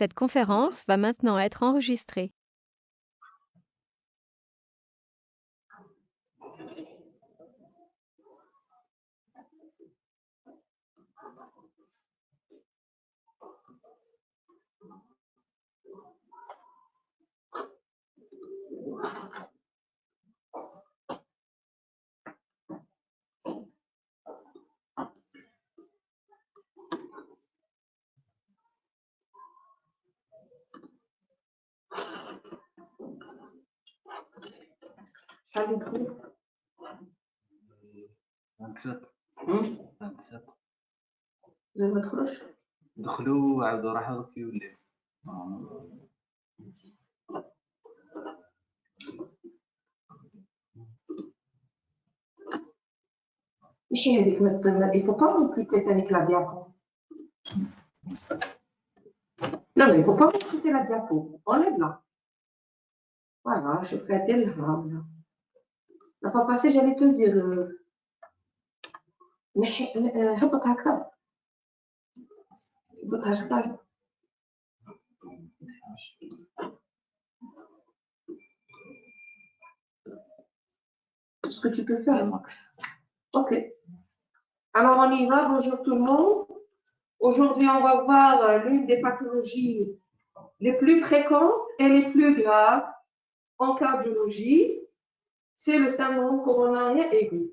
Cette conférence va maintenant être enregistrée. شحال يدخلوا؟ 27 27 زين ما دخلوش؟ دخلوا وعاودوا راحوا كي ولاو نحي هذيك il faut pas recruter avec la diapo. Non mais il faut pas recruter la diapo. Enlève-la. Voilà, je fais là. La fois passée, j'allais te dire نحي هبط هكذا. هبط هكذا. Tout ce que tu peux faire, Max. Ok. Alors on y va. Bonjour tout le monde. Aujourd'hui, on va voir l'une des pathologies les plus fréquentes et les plus graves en cardiologie. C'est le syndrome coronarien aigu.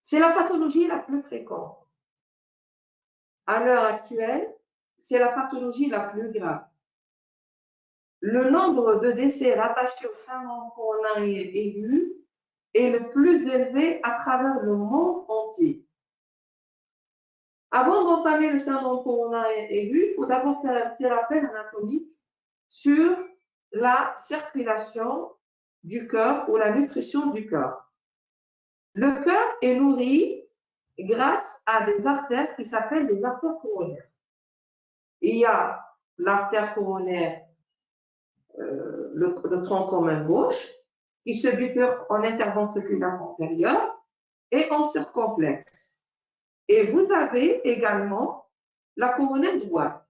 C'est la pathologie la plus fréquente. À l'heure actuelle, c'est la pathologie la plus grave. Le nombre de décès rattachés au syndrome coronarien aigu est le plus élevé à travers le monde entier. Avant d'entamer le syndrome coronarien aigu, il faut d'abord faire un petit rappel anatomique sur la circulation du cœur ou la nutrition du cœur. Le cœur est nourri grâce à des artères qui s'appellent des artères coronaires. Il y a l'artère coronaire, le tronc commun gauche, qui se bifurque en interventriculaire antérieur et en circonflexe. Et vous avez également la coronaire droite.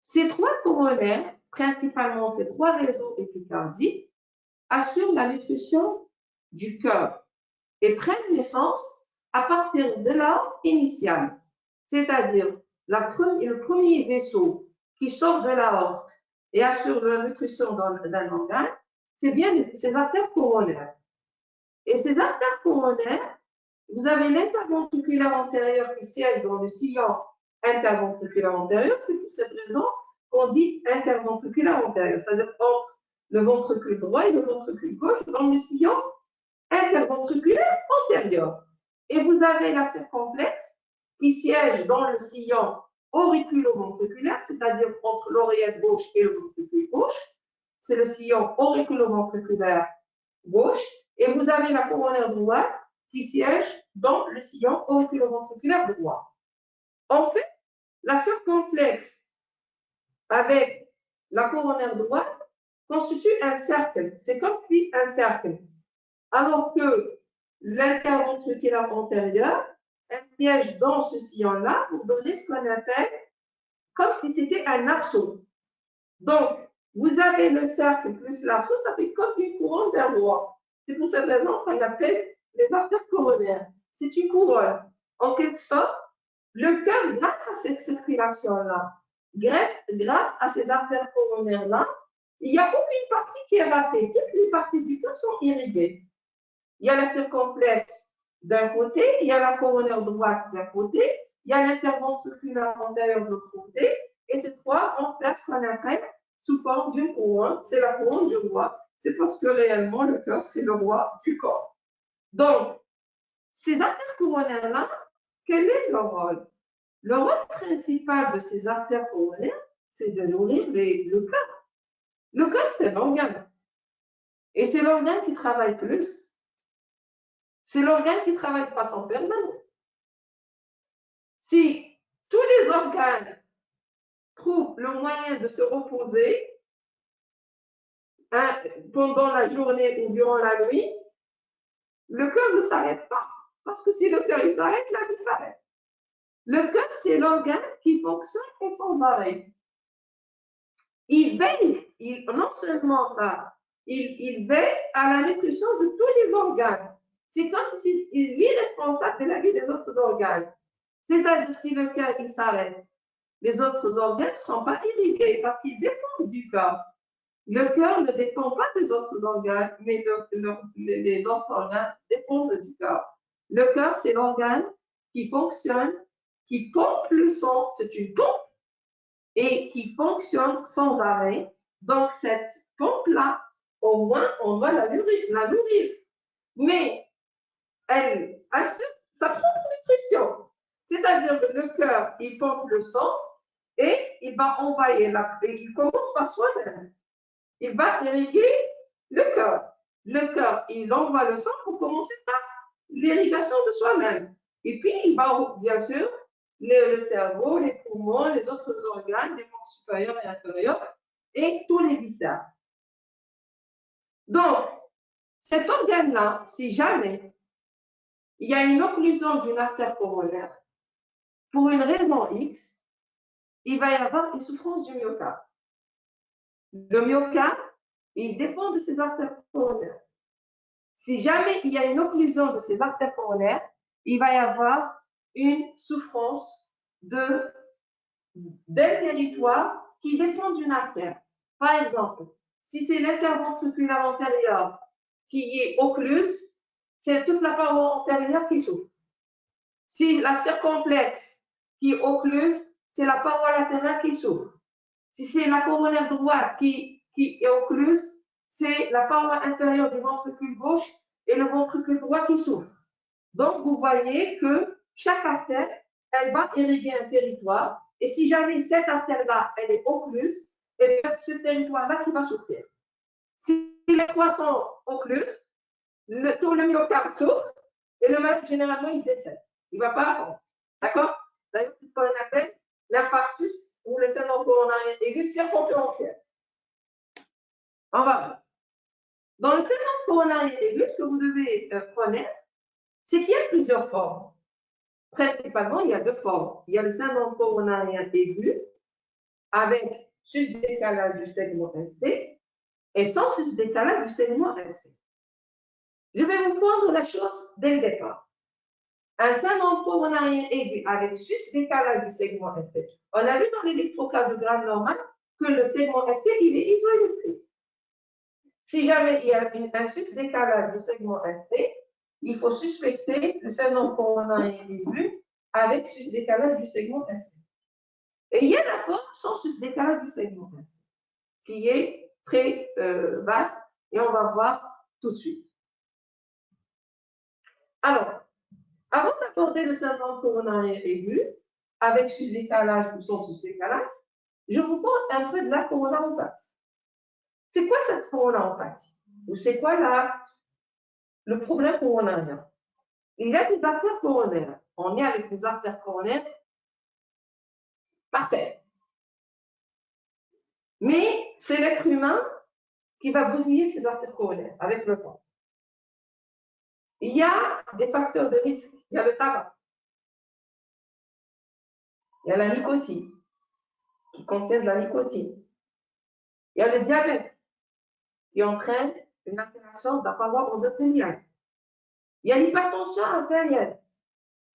Ces trois coronaires, principalement ces trois réseaux épicardiques, assurent la nutrition du cœur et prennent naissance à partir de l'ordre initial, c'est-à-dire le premier vaisseau qui sort de l'aorte et assure la nutrition d'un organe, c'est bien ces artères coronaires. Et ces artères coronaires, vous avez l'interventriculaire antérieur qui siège dans le sillon interventriculaire antérieur. C'est pour cette raison qu'on dit interventriculaire antérieur, c'est-à-dire entre le ventricule droit et le ventricule gauche dans le sillon interventriculaire antérieur. Et vous avez la circonflexe qui siège dans le sillon auriculoventriculaire, c'est-à-dire entre l'oreillette gauche et le ventricule gauche. C'est le sillon auriculoventriculaire gauche. Et vous avez la coronaire droite qui siège dans le sillon auriculoventriculaire droit. En fait, la circonflexe avec la coronaire droite constitue un cercle. C'est comme si un cercle. Alors que l'interventriculaire antérieur, elle siège dans ce sillon-là pour donner ce qu'on appelle comme si c'était un arceau. Donc, vous avez le cercle plus l'arceau, ça fait comme une couronne d'un roi. C'est pour cette raison qu'on appelle les artères coronaires. C'est une couronne. En quelque sorte, le cœur, grâce à cette circulation-là, grâce à ces artères coronaires-là, il n'y a aucune partie qui est ratée. Toutes les parties du cœur sont irriguées. Il y a la circonflexe d'un côté, il y a la coronaire droite d'un côté, il y a l'interventriculaire antérieur de l'autre côté, et ces trois vont faire ce qu'on appelle sous forme d'une couronne. C'est la couronne du roi. C'est parce que réellement, le cœur, c'est le roi du corps. Donc, ces artères coronaires-là, quel est leur rôle? Le rôle principal de ces artères coronaires, c'est de nourrir le cœur. Le cœur, c'est un organe. Et c'est l'organe qui travaille plus. C'est l'organe qui travaille de façon permanente. Si tous les organes trouvent le moyen de se reposer pendant la journée ou durant la nuit, le cœur ne s'arrête pas. Parce que si le cœur s'arrête, la vie s'arrête. Le cœur, c'est l'organe qui fonctionne sans arrêt. Il veille, non seulement ça, il veille à la nutrition de tous les organes. C'est comme si il est responsable de la vie des autres organes. C'est-à-dire, si le cœur il s'arrête, les autres organes ne seront pas irrigués parce qu'ils dépendent du cœur. Le cœur ne dépend pas des autres organes, mais les autres organes dépendent du cœur. Le cœur, c'est l'organe qui fonctionne, qui pompe le sang, c'est une pompe, et qui fonctionne sans arrêt. Donc, cette pompe-là, au moins, on va la nourrir. Mais elle assure sa propre nutrition. C'est-à-dire que le cœur, il pompe le sang et il va envoyer il commence par soi-même. Il va irriguer le cœur. Le cœur, il envoie le sang pour commencer par l'irrigation de soi-même. Et puis, il va, bien sûr, le cerveau, les poumons, les autres organes, les membres supérieurs et inférieurs, et tous les viscères. Donc, cet organe-là, si jamais il y a une occlusion d'une artère coronaire, pour une raison X, il va y avoir une souffrance du myocarde. Le myocarde, il dépend de ces artères coronaires. Si jamais il y a une occlusion de ces artères coronaires, il va y avoir une souffrance d'un territoire qui dépend d'une artère. Par exemple, si c'est l'interventriculaire antérieur qui est occluse, c'est toute la paroi antérieure qui souffre. Si la circonflexe qui est occluse, c'est la paroi latérale qui souffre. Si c'est la coronaire droite qui est occluse, c'est la paroi inférieure du ventricule gauche et le ventricule droit qui souffre. Donc, vous voyez que chaque artère, elle va irriguer un territoire. Et si jamais cette artère-là, elle est occluse, c'est ce territoire-là qui va souffrir. Si les trois sont occluses, tout le myocarde souffre et le malade, généralement, il décède. Il ne va pas attendre. D'accord? D'ailleurs, c'est ce qu'on appelle l'infarctus ou le syndrome coronarien aigu circonférentiel. On va voir. Dans le syndrome coronarien aigu, ce que vous devez connaître, c'est qu'il y a plusieurs formes. Principalement, il y a deux formes. Il y a le syndrome coronarien aigu avec sus-décalage du segment ST et sans sus-décalage du segment ST. Je vais vous prendre la chose dès le départ. Un syndrome coronarien aigu avec sus-décalage du segment ST. On a vu dans l'électrocardiogramme normal que le segment ST, il est isoélectrique. Si jamais il y a un sus-décalage du segment ST, il faut suspecter le syndrome coronarien aigu avec sus-décalage du segment ST. Et il y a la forme sans sus-décalage du segment ST, qui est très vaste, et on va voir tout de suite. Alors, avant d'aborder le syndrome coronarien aigu, avec sus-décalage ou sans sus-décalage, je vous parle un peu de la coronaropathie. C'est quoi cette coronaropathie? Ou c'est quoi le problème coronarien? Il y a des artères coronaires. On est avec des artères coronaires parfaites. Mais c'est l'être humain qui va bousiller ces artères coronaires avec le temps. Il y a des facteurs de risque. Il y a le tabac. Il y a la nicotine, qui contient de la nicotine. Il y a le diabète, qui entraîne une altération de la paroi endothéliale. Il y a l'hypertension artérielle.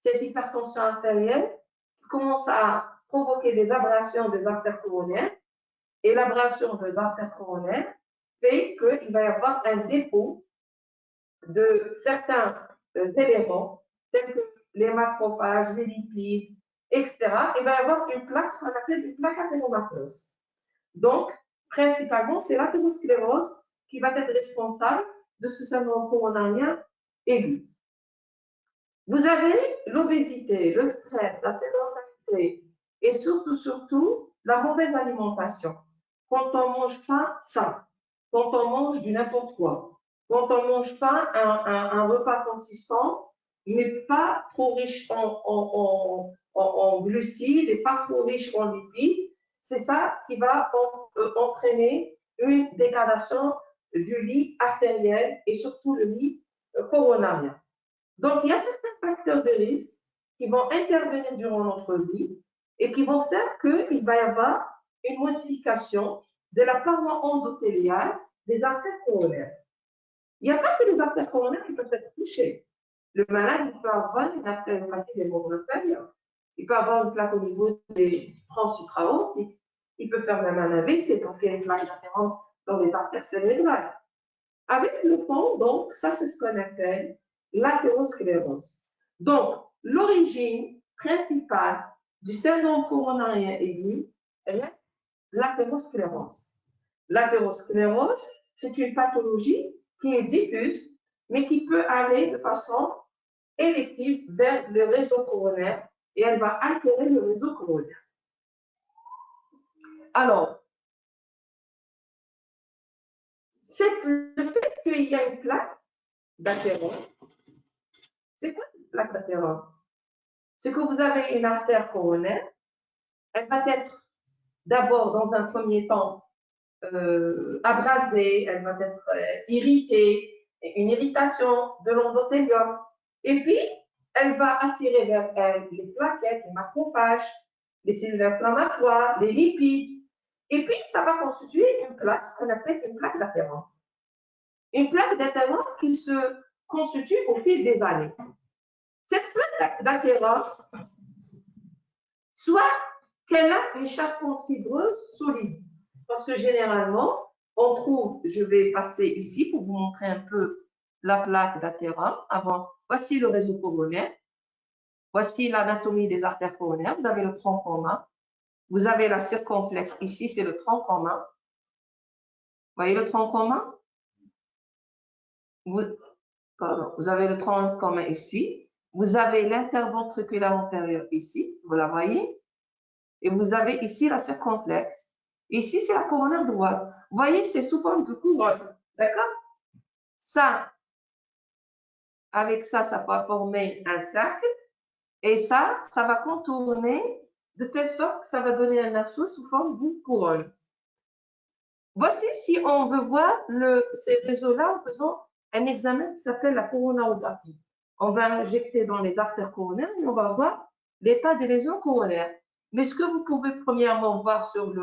Cette hypertension artérielle qui commence à provoquer des abrasions des artères coronaires. Et l'abrasion des artères coronaires fait qu'il va y avoir un dépôt de certains éléments, tels que les macrophages, les lipides, etc. Il va y avoir une plaque, ce qu'on appelle une plaque athéromateuse. Donc, principalement, c'est l'athérosclérose qui va être responsable de ce syndrome coronarien aigu. Vous avez l'obésité, le stress, la sédentarité et surtout, la mauvaise alimentation. Quand on ne mange pas sain, quand on mange du n'importe quoi, quand on ne mange pas un repas consistant, mais pas trop riche en glucides et pas trop riche en lipides, c'est ça ce qui va entraîner une dégradation du lit artériel et surtout le lit coronarien. Donc, il y a certains facteurs de risque qui vont intervenir durant notre vie et qui vont faire qu'il va y avoir une modification de la paroi endothéliale des artères coronaires. Il n'y a pas que les artères coronaires qui peuvent être touchées. Le malade, il peut avoir une artériopathie des membres inférieurs. Il peut avoir une plaque au niveau des troncs supraos. Il peut faire même un AVC parce qu'il y a une plaque d'athérome dans les artères cérébrales. Avec le temps, donc, ça c'est ce qu'on appelle l'athérosclérose. Donc, l'origine principale du syndrome coronarien aigu est l'athérosclérose. L'athérosclérose, c'est une pathologie qui est diffuse, mais qui peut aller de façon élective vers le réseau coronaire et elle va altérer le réseau coronaire. Alors, le fait qu'il y a une plaque d'athérome, c'est quoi cette plaque d'athérome? C'est que vous avez une artère coronaire, elle va être d'abord dans un premier temps abrasée, elle va être irritée, une irritation de l'endothélium. Et puis, elle va attirer vers elle les plaquettes, les macrophages, les cellules inflammatoires, les lipides. Et puis, ça va constituer une plaque, ce qu'on appelle une plaque d'athérome. Une plaque d'athérome qui se constitue au fil des années. Cette plaque d'athérome, soit qu'elle a une charpente fibreuse solide, parce que généralement, on trouve, je vais passer ici pour vous montrer un peu la plaque d'athérome. Avant, voici le réseau coronaire. Voici l'anatomie des artères coronaires. Vous avez le tronc commun. Vous avez la circonflexe. Ici, c'est le tronc commun. Vous voyez le tronc commun? Vous avez le tronc commun ici. Vous avez l'interventriculaire antérieur ici. Vous la voyez? Et vous avez ici la circonflexe. Ici, c'est la coronaire droite. Vous voyez, c'est sous forme de couronne. D'accord? Ça, avec ça, ça va former un cercle. Et ça va contourner de telle sorte que ça va donner un arceau sous forme d'une couronne. Voici si on veut voir ces réseaux-là en faisant un examen qui s'appelle la coronarographie. On va injecter dans les artères coronaires et on va voir l'état des lésions coronaires. Mais ce que vous pouvez premièrement voir sur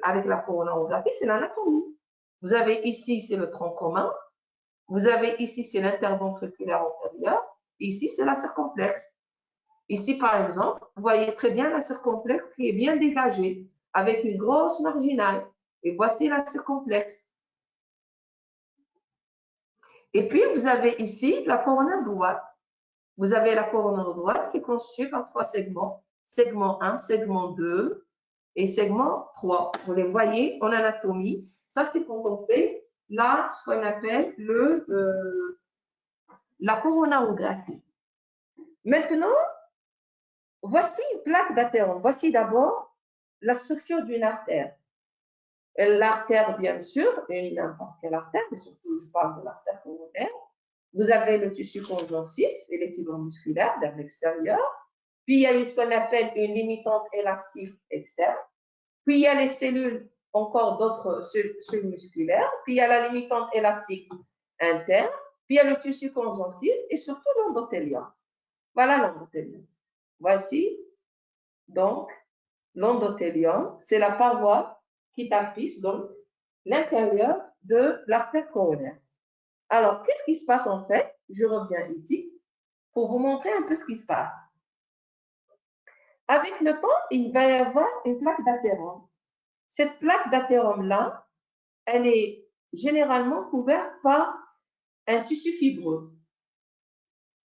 avec la coronarographie, c'est l'anatomie. Vous avez ici, c'est le tronc commun. Vous avez ici, c'est l'interventriculaire antérieur. Ici, c'est la circonflexe. Ici, par exemple, vous voyez très bien la circonflexe qui est bien dégagée avec une grosse marginale. Et voici la circonflexe. Et puis, vous avez ici la coronaire droite. Vous avez la coronaire droite qui est constituée par 3 segments. Segment 1, segment 2 et segment 3. Vous les voyez en anatomie. Ça, c'est quand on fait là, ce qu'on appelle la coronarographie. Maintenant, voici une plaque d'athérome. Voici d'abord la structure d'une artère. L'artère, bien sûr, et n'importe quelle artère, mais surtout, je parle de l'artère coronaire. Vous avez le tissu conjonctif et les fibres musculaires vers l'extérieur. Puis, il y a ce qu'on appelle une limitante élastique externe. Puis, il y a les cellules, encore d'autres cellules musculaires. Puis, il y a la limitante élastique interne. Puis, il y a le tissu conjonctif et surtout l'endothélium. Voilà l'endothélium. Voici, donc, l'endothélium. C'est la paroi qui tapisse donc l'intérieur de l'artère coronaire. Alors, qu'est-ce qui se passe en fait? Je reviens ici pour vous montrer un peu ce qui se passe. Avec le temps, il va y avoir une plaque d'athérome. Cette plaque d'athérome-là, elle est généralement couverte par un tissu fibreux.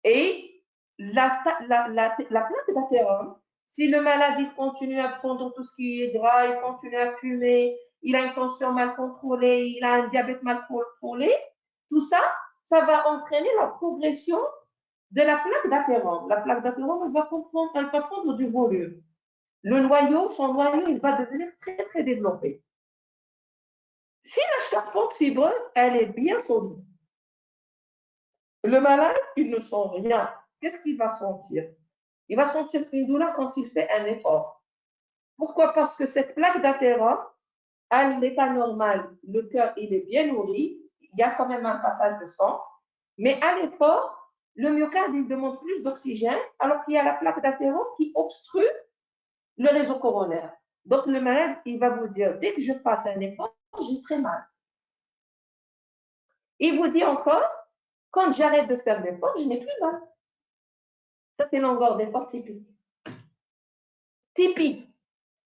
Et la plaque d'athérome, si le malade il continue à prendre tout ce qui est gras, il continue à fumer, il a une tension mal contrôlée, il a un diabète mal contrôlé, tout ça, ça va entraîner la progression de la plaque d'athérome. La plaque d'athérome, elle va prendre du volume. Le noyau, son noyau, il va devenir très, très développé. Si la charpente fibreuse, elle est bien solide, le malade, il ne sent rien. Qu'est-ce qu'il va sentir? Il va sentir une douleur quand il fait un effort. Pourquoi? Parce que cette plaque d'athérome, à l'état normal, le cœur, il est bien nourri, il y a quand même un passage de sang, mais à l'effort, le myocarde, il demande plus d'oxygène, alors qu'il y a la plaque d'athérome qui obstrue le réseau coronaire. Donc, le malade, il va vous dire, dès que je passe un effort, j'ai très mal. Il vous dit encore, quand j'arrête de faire l'effort, je n'ai plus mal. Ça, c'est longueur d'effort typique. Typique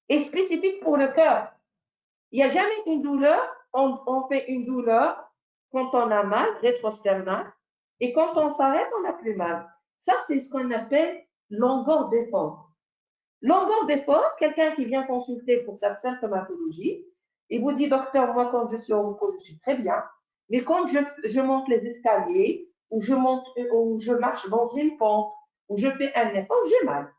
et spécifique pour le cœur. Il n'y a jamais une douleur, on fait une douleur quand on a mal, rétrosternal, et quand on s'arrête, on n'a plus mal. Ça, c'est ce qu'on appelle longueur d'effort. Longueur d'effort, quelqu'un qui vient consulter pour cette symptomatologie, il vous dit, docteur, moi, quand je suis au repos, je suis très bien, mais quand je monte les escaliers, ou je marche dans une pente, ou je fais un effort, j'ai mal.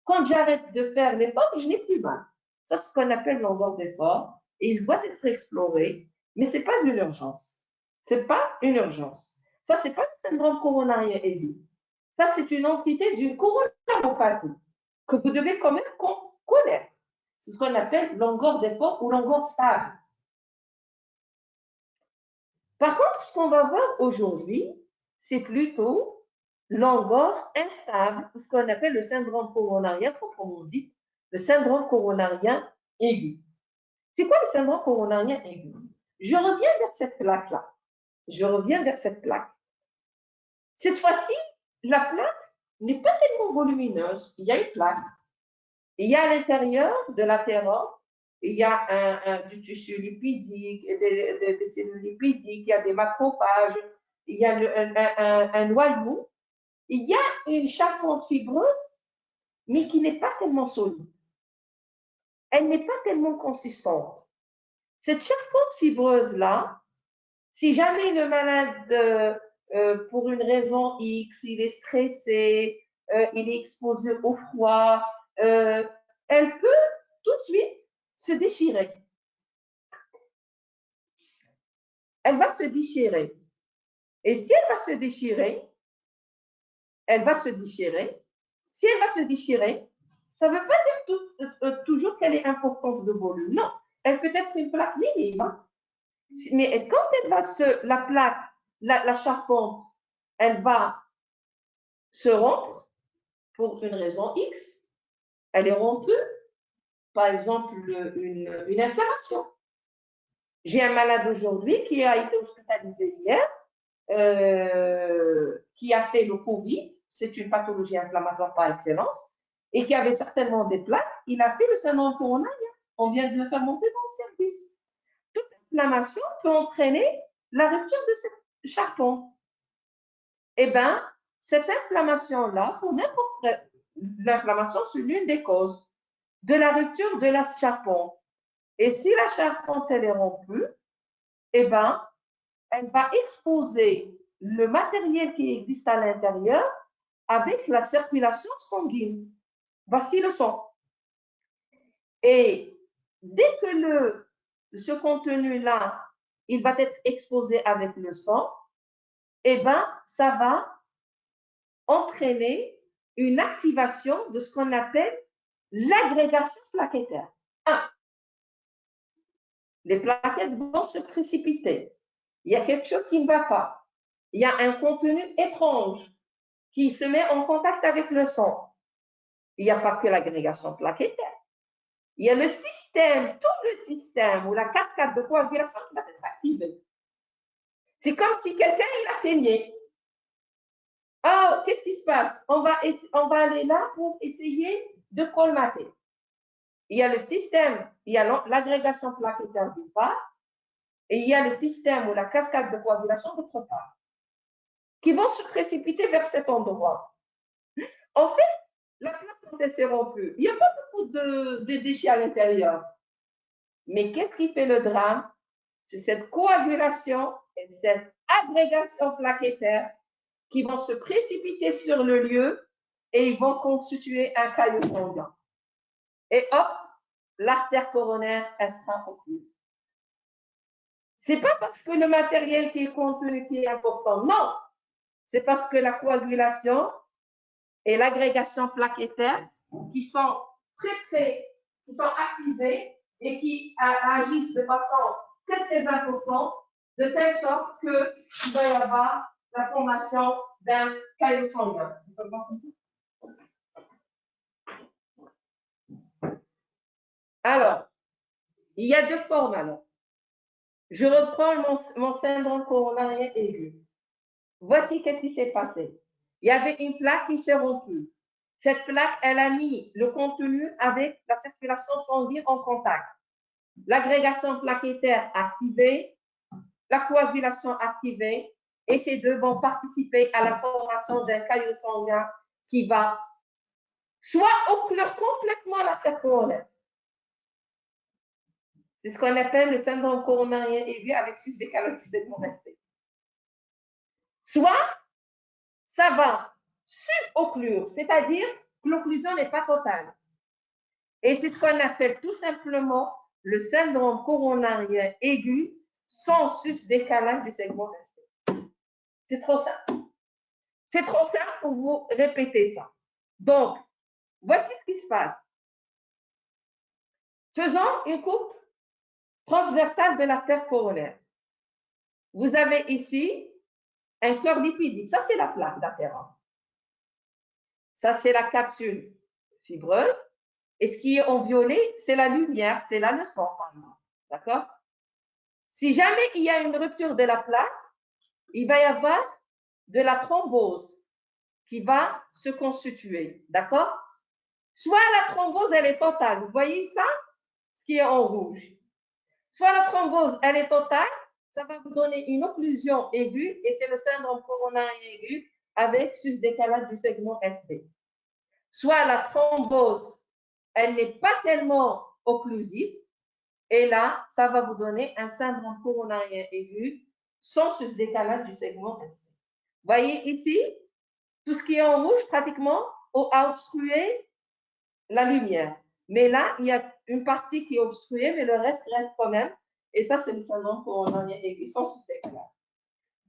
Quand j'arrête de faire l'effort, je n'ai plus mal. Ça, c'est ce qu'on appelle longueur d'effort, et il doit être exploré, mais ce n'est pas une urgence. Ce n'est pas une urgence. Ça, ce n'est pas le syndrome coronarien aigu. Ça, c'est une entité d'une coronaropathie que vous devez quand même connaître. C'est ce qu'on appelle longueur d'effort ou longueur stable. Par contre, ce qu'on va voir aujourd'hui, c'est plutôt longueur instable, ce qu'on appelle le syndrome coronarien, proprement dit, le syndrome coronarien aigu. C'est quoi le syndrome coronarien aigu? Je reviens vers cette plaque-là. Je reviens vers cette plaque. Cette fois-ci, la plaque n'est pas tellement volumineuse. Il y a une plaque. Il y a à l'intérieur de l'athérome, il y a du tissu lipidique, des cellules lipidiques, il y a des macrophages, il y a un noyau, il y a une charpente fibreuse, mais qui n'est pas tellement solide. Elle n'est pas tellement consistante. Cette charpente fibreuse-là, si jamais le malade, pour une raison X, il est stressé, il est exposé au froid, elle peut tout de suite se déchirer. Elle va se déchirer. Et si elle va se déchirer, elle va se déchirer. Si elle va se déchirer, ça ne veut pas dire toujours qu'elle est importante de volume. Non, elle peut être une plaque minime. Hein. Mais quand elle va la plaque, la charpente, elle va se rompre pour une raison X, elle est rompue, par exemple une inflammation. J'ai un malade aujourd'hui qui a été hospitalisé hier, qui a fait le Covid, c'est une pathologie inflammatoire par excellence, et qui avait certainement des plaques, il a fait le syndrome coronarien. On vient de le faire monter dans le service. Toute inflammation peut entraîner la rupture de cette charpente. Eh bien, cette inflammation-là, pour n'importe quelle, l'inflammation, c'est l'une des causes de la rupture de la charpente. Et si la charpente, elle est rompue, eh bien, elle va exposer le matériel qui existe à l'intérieur avec la circulation sanguine. Voici le sang. Et dès que ce contenu-là, il va être exposé avec le sang, eh bien, ça va entraîner une activation de ce qu'on appelle l'agrégation plaquettaire. 1. Les plaquettes vont se précipiter. Il y a quelque chose qui ne va pas. Il y a un contenu étrange qui se met en contact avec le sang. Il n'y a pas que l'agrégation plaquettaire. Il y a le système, tout le système ou la cascade de coagulation qui va être activée. C'est comme si quelqu'un il a saigné. Oh, qu'est-ce qui se passe? On va aller là pour essayer de colmater. Il y a le système, il y a l'agrégation plaquettaire d'une part, et il y a le système ou la cascade de coagulation d'autre part, qui vont se précipiter vers cet endroit. En fait, la plaque, quand elle s'est rompue, il n'y a pas beaucoup de déchets à l'intérieur. Mais qu'est-ce qui fait le drame? C'est cette coagulation et cette agrégation plaquettaire qui vont se précipiter sur le lieu et ils vont constituer un caillot sanguin. Et hop, l'artère coronaire, elle sera occlue. C'est pas parce que le matériel qui est contenu qui est important, non. C'est parce que la coagulation et l'agrégation plaquettaire qui sont qui sont activées et qui agissent de façon très, très importante, de telle sorte qu'il va y avoir la formation d'un caillot sanguin. On peut voir comme ça. Alors, il y a deux formes alors. Je reprends mon syndrome coronarien aigu. Voici qu'est-ce qui s'est passé. Il y avait une plaque qui s'est rompue. Cette plaque, elle a mis le contenu avec la circulation sanguine en contact. L'agrégation plaquettaire activée, la coagulation activée, et ces deux vont participer à la formation d'un caillot sanguin qui va soit occlure complètement l'artère coronaire. C'est ce qu'on appelle le syndrome coronarien aigu avec sus décalage du segment resté. Soit ça va subocclure, c'est-à-dire que l'occlusion n'est pas totale. Et c'est ce qu'on appelle tout simplement le syndrome coronarien aigu sans sus-décalage du segment resté. C'est trop simple. C'est trop simple pour vous répéter ça. Donc, voici ce qui se passe. Faisons une coupe transversale de l'artère coronaire. Vous avez ici un cœur lipidique. Ça, c'est la plaque d'artère. Ça, c'est la capsule fibreuse. Et ce qui est en violet, c'est la lumière, c'est là le sang, par exemple. D'accord? Si jamais il y a une rupture de la plaque, il va y avoir de la thrombose qui va se constituer. D'accord? Soit la thrombose, elle est totale. Vous voyez ça? Ce qui est en rouge. Soit la thrombose, elle est totale, ça va vous donner une occlusion aiguë et c'est le syndrome coronarien aigu avec sus-décalage du segment ST. Soit la thrombose, elle n'est pas tellement occlusive et là, ça va vous donner un syndrome coronarien aigu sans sus-décalage du segment ST. Voyez ici, tout ce qui est en rouge pratiquement a obstrué la lumière. Mais là, il y a une partie qui est obstruée, mais le reste quand même. Et ça, c'est le syndrome coronarien aigu sans sus-décalage.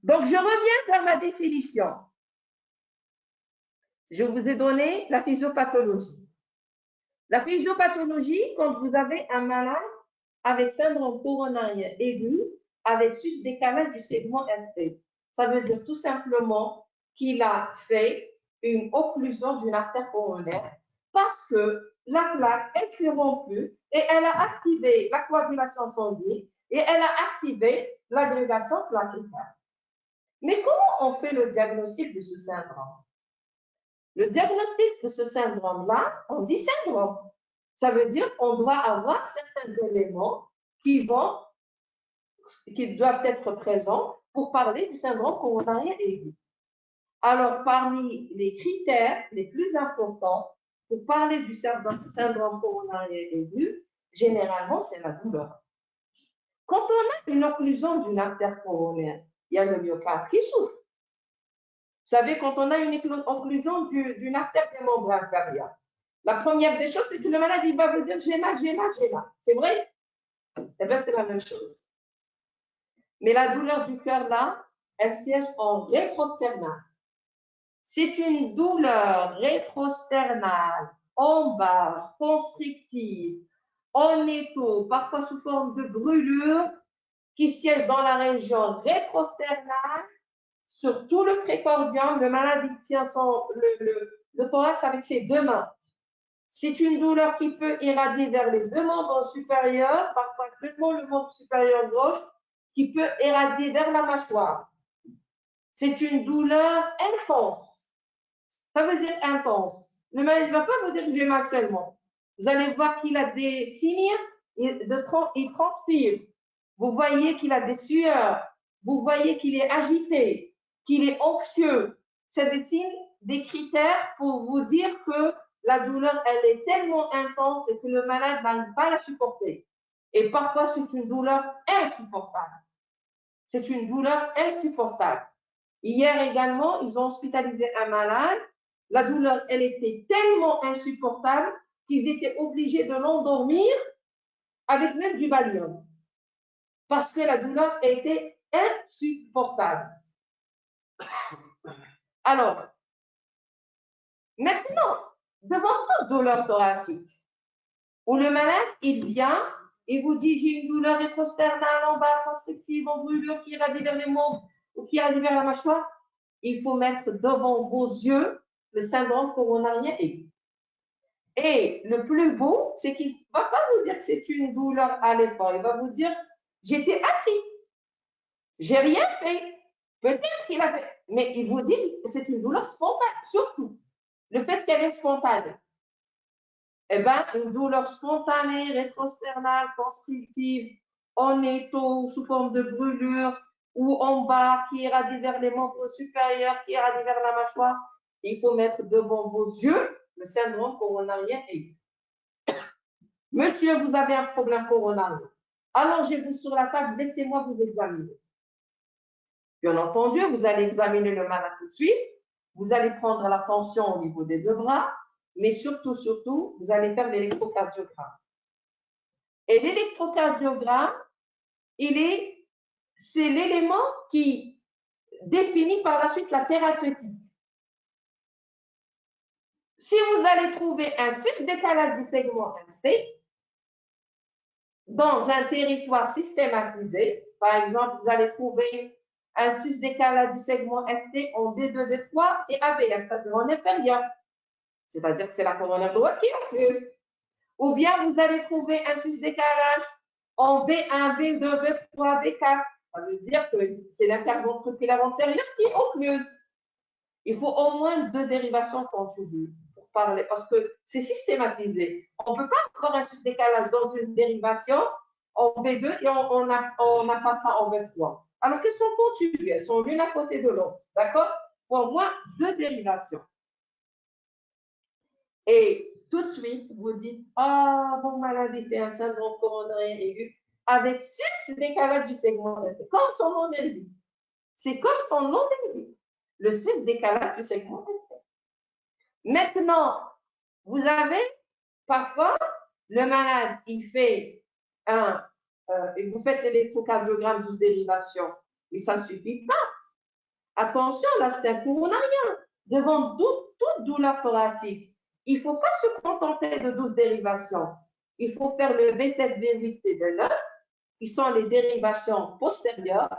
Donc, je reviens vers ma définition. Je vous ai donné la physiopathologie. La physiopathologie, quand vous avez un malade avec syndrome coronarien aigu, avec sus-décalage du segment ST, ça veut dire tout simplement qu'il a fait une occlusion d'une artère coronaire parce que la plaque, elle s'est rompue et elle a activé la coagulation sanguine et elle a activé l'agrégation plaquettaire. Mais comment on fait le diagnostic de ce syndrome? Le diagnostic de ce syndrome-là, on dit syndrome. Ça veut dire qu'on doit avoir certains éléments qui doivent être présents pour parler du syndrome coronarien aigu. Alors, parmi les critères les plus importants pour parler du syndrome coronarien aigu, généralement, c'est la douleur. Quand on a une occlusion d'une artère coronaire, il y a le myocarde qui souffre. Vous savez, quand on a une occlusion d'une artère des membres inférieurs, la première des choses, c'est que le malade, il va vous dire j'ai mal, j'ai mal, j'ai mal. C'est vrai? Eh bien, c'est la même chose. Mais la douleur du cœur, là, elle siège en rétrosternal. C'est une douleur rétrosternale, en bas, constrictive, en étau, parfois sous forme de brûlure, qui siège dans la région rétrosternale, sur tout le précordium. Le malade, il tient le thorax avec ses deux mains. C'est une douleur qui peut irradier vers les deux membres supérieurs, parfois seulement le membre supérieur gauche, qui peut irradier vers la mâchoire. C'est une douleur intense. Ça veut dire intense. Le malade ne va pas vous dire que j'ai mal seulement. Vous allez voir qu'il a des signes, il transpire. Vous voyez qu'il a des sueurs. Vous voyez qu'il est agité, qu'il est anxieux. C'est des signes, des critères pour vous dire que la douleur, elle est tellement intense et que le malade n'arrive pas à la supporter. Et parfois, c'est une douleur insupportable. C'est une douleur insupportable. Hier également, ils ont hospitalisé un malade. La douleur, elle était tellement insupportable qu'ils étaient obligés de l'endormir avec même du Valium. Parce que la douleur était insupportable. Alors, maintenant, devant toute douleur thoracique, où le malade, il vient et vous dit j'ai une douleur rétrosternale en bas, constrictive, en brûlure qui irradie vers les membres ou qui irradie vers la mâchoire, il faut mettre devant vos yeux le syndrome coronarien aigu. Et le plus beau, c'est qu'il ne va pas vous dire que c'est une douleur à l'effort. Il va vous dire, j'étais assis, j'ai rien fait. Peut-être qu'il a fait, mais il vous dit que c'est une douleur spontanée, surtout. Le fait qu'elle est spontanée. Eh bien, une douleur spontanée, rétrosternale, constrictive, en étau, sous forme de brûlure, ou en bas, qui irradie vers les membres supérieurs, qui irradie vers la mâchoire. Il faut mettre devant vos yeux le syndrome coronarien aigu. Monsieur, vous avez un problème coronarien. Allongez-vous sur la table, laissez-moi vous examiner. Bien entendu, vous allez examiner le malade tout de suite. Vous allez prendre la tension au niveau des deux bras, mais surtout, vous allez faire l'électrocardiogramme. Et l'électrocardiogramme, c'est l'élément qui définit par la suite la thérapeutique. Si vous allez trouver un sus-décalage du segment MC dans un territoire systématisé, par exemple, vous allez trouver un sus-décalage du segment ST en D2, D3 et ABF, c'est-à-dire en inférieur. C'est-à-dire que c'est la coronaire droite qui est incluse. Ou bien vous allez trouver un sus-décalage en B1, B2, B3, B4. Ça veut dire que c'est l'interventriculaire antérieur qui est occluse. Il faut au moins 2 dérivations contigües pour parler, parce que c'est systématisé. On ne peut pas avoir un sus-décalage dans une dérivation en B2 et on n'a pas ça en B3. Alors qu'elles sont contiguës, elles sont l'une à côté de l'autre. D'accord? Il faut au moins 2 dérivations. Et tout de suite, vous dites, ah, mon maladie fait un syndrome coronarien aigu avec 6 décalages du segment ST. Comme son nom l'indique. C'est comme son nom l'indique. Le 6 décalage du segment ST. Maintenant, vous avez parfois le malade, il fait vous faites l'électrocardiogramme 12 dérivations, mais ça ne suffit pas. Attention, là, c'est un coronarien. Devant toute douleur thoracique, il ne faut pas se contenter de 12 dérivations. Il faut faire le V7, V8 et V9, qui sont les dérivations postérieures,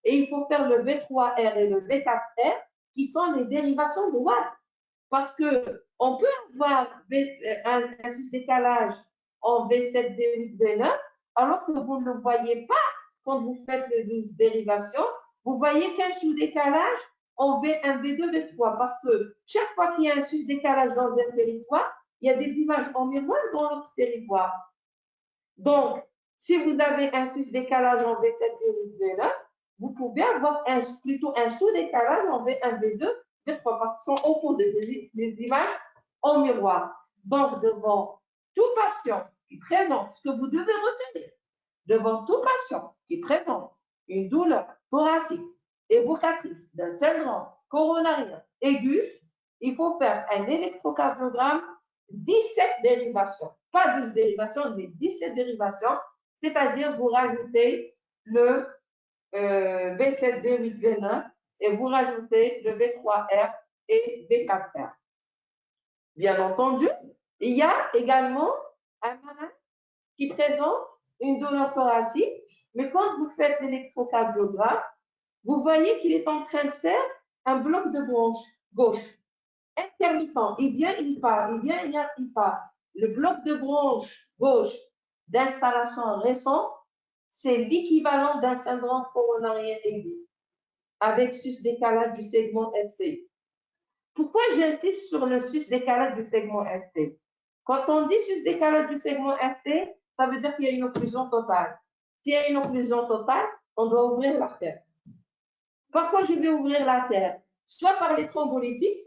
et il faut faire le V3R et le V4R, qui sont les dérivations droites. Parce qu'on peut avoir un sus-décalage en V7, V8, V9, alors que vous ne le voyez pas quand vous faites les 12 dérivations. Vous voyez qu'un sous-décalage en V1, V2, V3, parce que chaque fois qu'il y a un sus-décalage dans un territoire, il y a des images en miroir dans l'autre territoire. Donc, si vous avez un sus-décalage en V7, V8, V9, vous pouvez avoir plutôt un sous-décalage en V1, V2, V3, parce qu'ils sont opposés, les images en miroir. Donc, devant tout patient qui présente, ce que vous devez retenir, devant tout patient qui présente une douleur thoracique évocatrice d'un syndrome coronarien aigu, il faut faire un électrocardiogramme 17 dérivations. Pas 12 dérivations, mais 17 dérivations, c'est-à-dire vous rajoutez le V7, V8, V9 et vous rajoutez le V3R et V4R. Bien entendu, il y a également un malade qui présente une douleur thoracique, mais quand vous faites l'électrocardiogramme, vous voyez qu'il est en train de faire un bloc de bronche gauche, intermittent. Il vient, il part, il vient, il part. Le bloc de bronche gauche d'installation récente, c'est l'équivalent d'un syndrome coronarien aigu, avec sus-décalage du segment ST. Pourquoi j'insiste sur le sus-décalage du segment ST? Quand on dit sus-décalage du segment ST, ça veut dire qu'il y a une occlusion totale. S'il y a une occlusion totale, on doit ouvrir l'artère. Pourquoi je vais ouvrir l'artère? Soit par les thrombolytiques,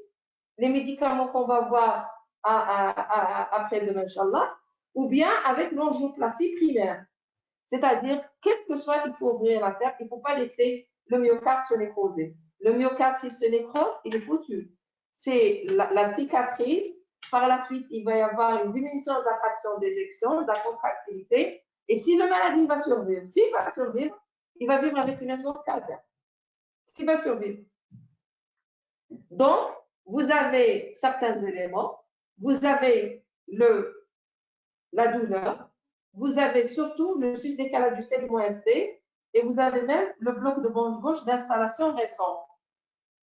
les médicaments qu'on va voir après-demain, Inch'Allah, ou bien avec l'angioplastie primaire. C'est-à-dire, quel que soit, il faut ouvrir l'artère, il ne faut pas laisser le myocarde se nécroser. Le myocarde, s'il se nécrose, il est foutu. C'est la cicatrice. Par la suite, il va y avoir une diminution de la fraction d'éjection, de la contractilité. Et si le malade va survivre, s'il va survivre, il va vivre avec une insuffisance cardiaque. S'il va survivre. Donc, vous avez certains éléments. Vous avez la douleur. Vous avez surtout le sus-décalage du segment ST et vous avez même le bloc de bronche gauche d'installation récente.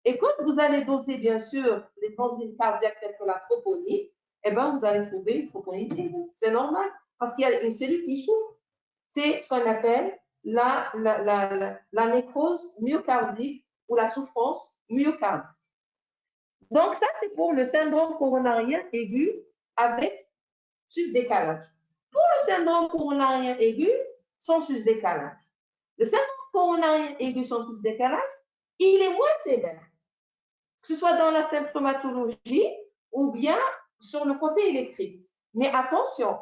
Et quand vous allez doser, bien sûr, les enzymes cardiaques telles que la troponine, eh ben, vous allez trouver une troponine aiguë. C'est normal, parce qu'il y a une cellule qui souffre. C'est ce qu'on appelle la nécrose myocardique ou la souffrance myocardique. Donc, ça, c'est pour le syndrome coronarien aigu avec sus-décalage. Pour le syndrome coronarien aigu sans sus-décalage, le syndrome coronarien aigu sans sus-décalage, il est moins sévère, que ce soit dans la symptomatologie ou bien sur le côté électrique. Mais attention,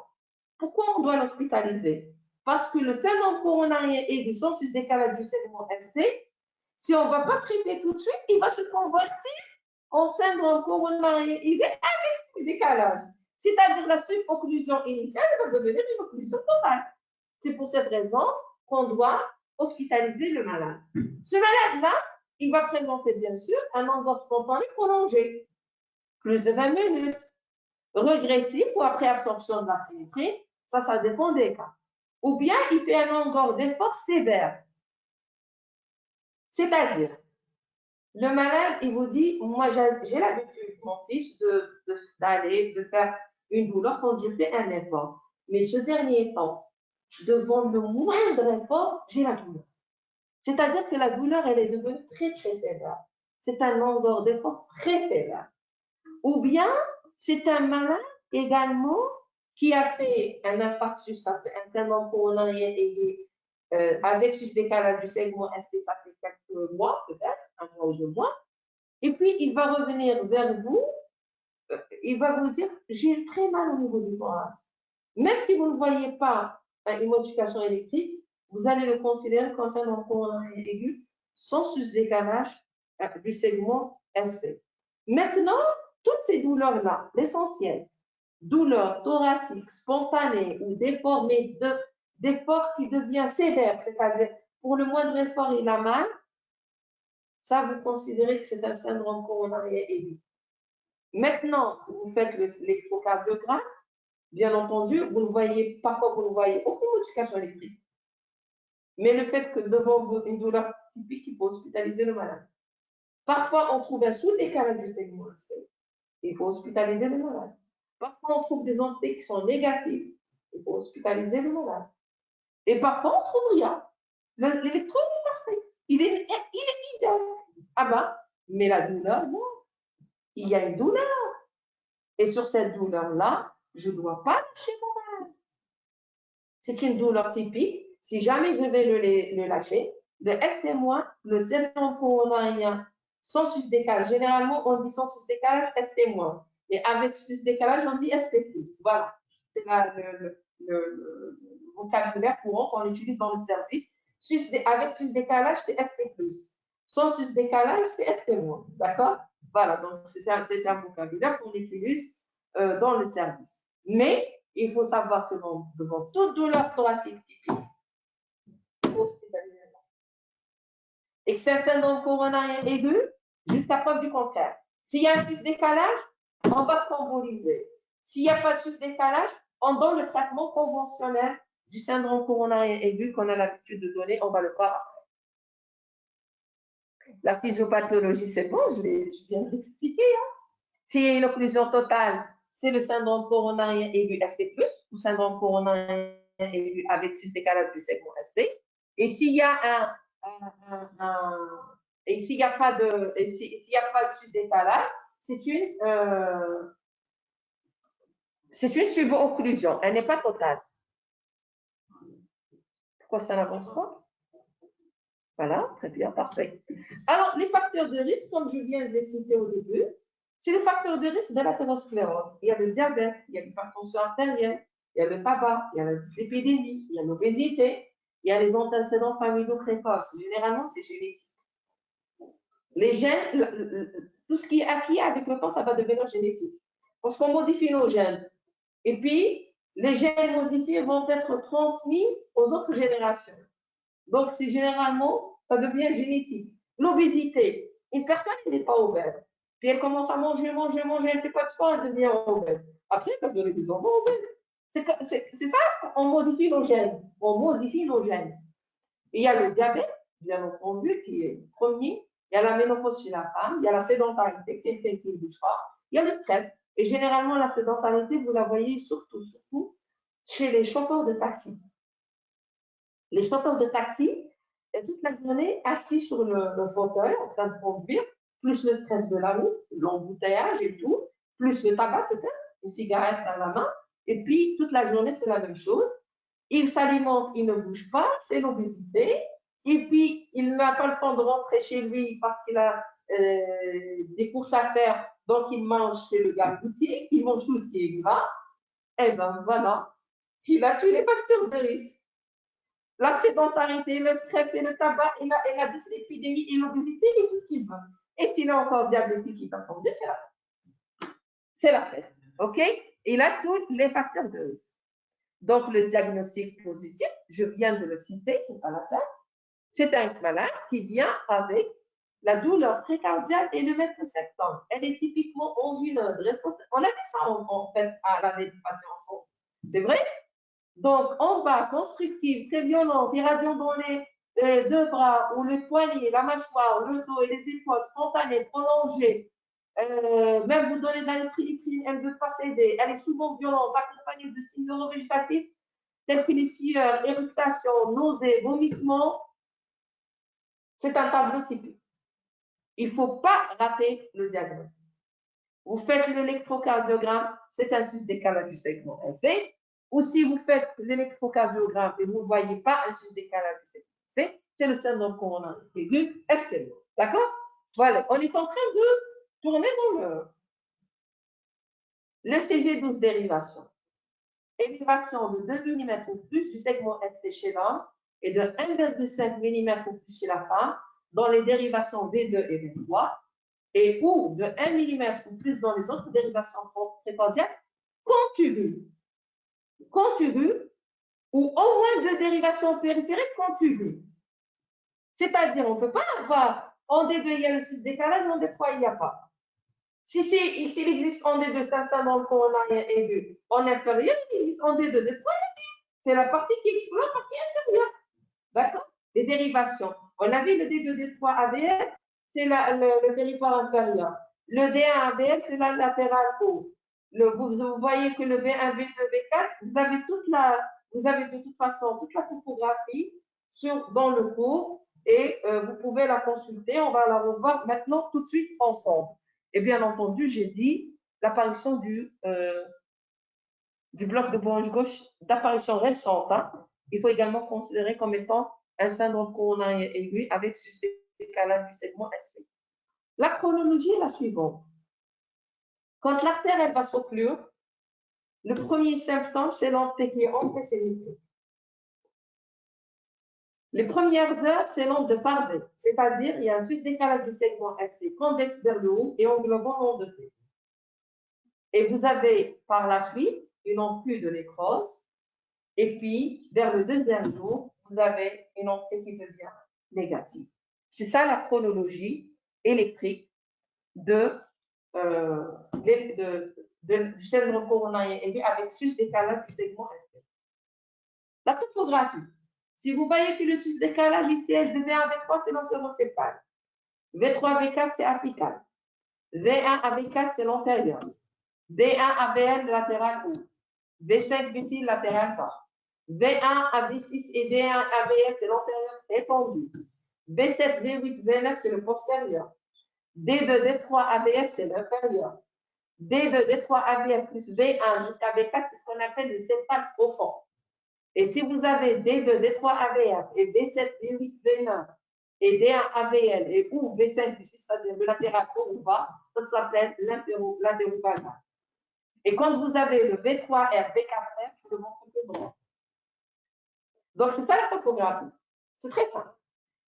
pourquoi on doit l'hospitaliser? Parce que le syndrome coronarien aigu sans sus-décalage du segment ST, si on ne va pas traiter tout de suite, il va se convertir en syndrome coronarien aigu avec sus-décalage. C'est-à-dire la subocclusion initiale va devenir une occlusion totale. C'est pour cette raison qu'on doit hospitaliser le malade. Ce malade-là, il va présenter bien sûr un engorge spontané prolongé, plus de 20 minutes, régressif ou après absorption de la pénétrine, ça dépend des cas. Ou bien il fait un engorge d'effort sévère. C'est-à-dire, le malade, il vous dit, moi j'ai l'habitude, mon fils, d'aller, de faire une douleur quand je fais un effort. Mais ce dernier temps, devant le moindre effort, j'ai la douleur. C'est-à-dire que la douleur, elle est devenue très, très sévère. C'est un engorge d'effort très sévère. Ou bien, c'est un malade également qui a fait un infarctus, un syndrome coronarien aigu avec sus-décalage du segment ST, ça fait quelques mois peut-être, un mois ou 2 mois. Et puis, il va revenir vers vous, il va vous dire, j'ai très mal au niveau du thorax. Même si vous ne voyez pas une modification électrique, vous allez le considérer comme un syndrome coronarien aigu sans sus-décalage du segment ST. Maintenant, toutes ces douleurs-là, l'essentiel, douleurs thoraciques, spontanées ou déformées, d'effort qui devient sévère, c'est-à-dire pour le moindre effort, il a mal, ça, vous considérez que c'est un syndrome coronarien aigu. Maintenant, si vous faites l'électrocardiogramme, bien entendu, vous ne voyez, parfois vous ne voyez aucune modification électrique. Mais le fait que devant une douleur typique, il faut hospitaliser le malade. Parfois, on trouve un sous-décalage du segment ST. Il faut hospitaliser le malade. Parfois, on trouve des entités qui sont négatives. Il faut hospitaliser le malade. Et parfois, on ne trouve rien. L'électrode est parfait. Il est idéal. Ah ben, mais la douleur, non. Il y a une douleur. Et sur cette douleur-là, je ne dois pas lâcher mon malade. C'est une douleur typique. Si jamais je vais le lâcher, le ST-, le syndrome coronarien sans sus-décalage. Généralement, on dit sans sus-décalage, ST-. Et avec sus-décalage, on dit ST+. Voilà. C'est le vocabulaire courant qu'on utilise dans le service. Avec sus-décalage, c'est ST+. Sans sus-décalage, c'est ST-. D'accord? Voilà. Donc, c'est un vocabulaire qu'on utilise dans le service. Mais, il faut savoir que devant toute douleur thoracique typique, il faut hospitaliser. Et que c'est un syndrome coronarien aigu, jusqu'à preuve du contraire. S'il y a un sus-décalage, on va thromboliser. S'il n'y a pas de sus-décalage, on donne le traitement conventionnel du syndrome coronarien aigu qu'on a l'habitude de donner, on va le voir après. La physiopathologie, c'est bon, je viens de l'expliquer. Hein. S'il y a une occlusion totale, c'est le syndrome coronarien aigu ST+, ou syndrome coronarien aigu avec sus-décalage du segment ST. Et s'il y a et s'il n'y a pas de sus-décalage, c'est une subocclusion. Elle n'est pas totale. Pourquoi ça n'avance pas? Voilà, très bien, parfait. Alors, les facteurs de risque, comme je viens de les citer au début, c'est les facteurs de risque de l'athérosclérose. Il y a le diabète, il y a l'hypertension artérielle, il y a le tabac, il y a la dyslipidémie, il y a l'obésité, il y a les antécédents familiaux précoces. Généralement, c'est génétique. Les gènes, tout ce qui est acquis avec le temps, ça va devenir génétique. Parce qu'on modifie nos gènes. Et puis, les gènes modifiés vont être transmis aux autres générations. Donc, c'est généralement, ça devient génétique. L'obésité, une personne n'est pas obèse. Puis elle commence à manger, elle ne fait pas de sport, elle devient obèse. Après, elle va donner des enfants obèses. C'est ça, on modifie nos gènes. On modifie nos gènes. Et il y a le diabète, bien entendu, qui est premier Il y a la ménopause chez la femme, il y a la sédentarité, quelqu'un qui ne bouge pas, il y a le stress. Et généralement, la sédentarité, vous la voyez surtout chez les chauffeurs de taxi. Les chauffeurs de taxi, toute la journée assis sur le fauteuil en train de conduire, plus le stress de la route, l'embouteillage et tout, plus le tabac peut-être, une cigarette dans la main, et puis toute la journée c'est la même chose. Il s'alimente, il ne bouge pas, c'est l'obésité, et puis il n'a pas le temps de rentrer chez lui parce qu'il a des courses à faire, donc il mange chez le gargoutier, il mange tout ce qui est gras, et ben voilà, il a tous les facteurs de risque. La sédentarité, le stress et le tabac et la dyslipidémie et l'obésité et tout ce qu'il veut. Et s'il est encore diabétique, il va tomber, c'est la fête. OK? Il a tous les facteurs de risque. Donc, le diagnostic positif, je viens de le citer, c'est pas la peine. C'est un malade qui vient avec la douleur précardiale et le mètre septembre. Elle est typiquement angineuse. On a vu ça en fait à l'année passée ensemble. C'est vrai? Donc, en bas, constrictive, très violente, irradiant dans les deux bras ou le poignet, la mâchoire, le dos et les épaules, spontanée, prolongée. Même vous donnez de la nitrite, elle ne veut pas céder. Elle est souvent violente, accompagnée de signes neurovégétatifs tels que les sueurs, éructations, nausées, vomissements. C'est un tableau typique. Il ne faut pas rater le diagnostic. Vous faites l'électrocardiogramme, c'est un sus-décalage du segment LC. Ou si vous faites l'électrocardiogramme et vous ne voyez pas un sus-décalage du segment LC, c'est le syndrome coronaire aigu SCO. D'accord? Voilà, on est en train de tourner dans le CG12 dérivation. Élévation de 2 mm ou plus du segment SC chez l'homme et de 1,5 mm ou plus chez la femme dans les dérivations V2 et V3 et ou de 1 mm ou plus dans les autres dérivations précordiales contiguës ou au moins 2 dérivations périphériques contiguës. C'est-à-dire, on ne peut pas avoir en D2 il y a le sus-décalage, en D3 il n'y a pas. S'il existe en D2, c'est un syndrome coronarien aigu. En inférieur, il existe en D2, D3, c'est la partie qui exclut la partie inférieure. D'accord? Les dérivations. On a vu le D2, D3 AVL, c'est le territoire inférieur. Le D1 AVL, c'est la latérale haut. Vous voyez que le B1, B2, B4, vous avez de toute façon toute la topographie dans le cours et vous pouvez la consulter. On va la revoir maintenant tout de suite ensemble. Et bien entendu, j'ai dit l'apparition du bloc de branche gauche d'apparition récente. Hein. Il faut également considérer comme étant un syndrome coronarien aigu avec sus-décalage du segment SC. La chronologie est la suivante. Quand l'artère elle va s'occlure, le premier symptôme, c'est l'onde qui est antécémique. Les premières heures, c'est l'onde de Pardet, c'est-à-dire il y a un sus-décalage du segment SC convexe vers le haut et englobant l'onde de T. Et vous avez par la suite une onde Q de nécrose, et puis vers le deuxième jour, vous avez une onde T qui devient négative. C'est ça la chronologie électrique du syndrome coronarien aigu avec sus-décalage du segment ST. La topographie. Si vous voyez que le sus-décalage ici est de V1 à V3, c'est l'antérocéphale. V3 à V4, c'est apical. V1 à V4, c'est l'antérieur. D1 à VL, latéral haut. V5, V6, latéral bas. V1 à V6 et D1 à VL, c'est l'antérieur étendu. V7, V8, V9, c'est le postérieur. D2, D3, AVF, c'est l'inférieur. D2, D3, AVF plus V1 jusqu'à V4, c'est ce qu'on appelle le céphale profond. Et si vous avez D2, D3, AVF et V7, V8, V9 et D1, AVL et ou V5, V6, c'est-à-dire le latéral haut ou bas, ça s'appelle l'interovalval. Et quand vous avez le V3R, V4R, c'est le ventricule droit. Donc, c'est ça la topographie. C'est très simple.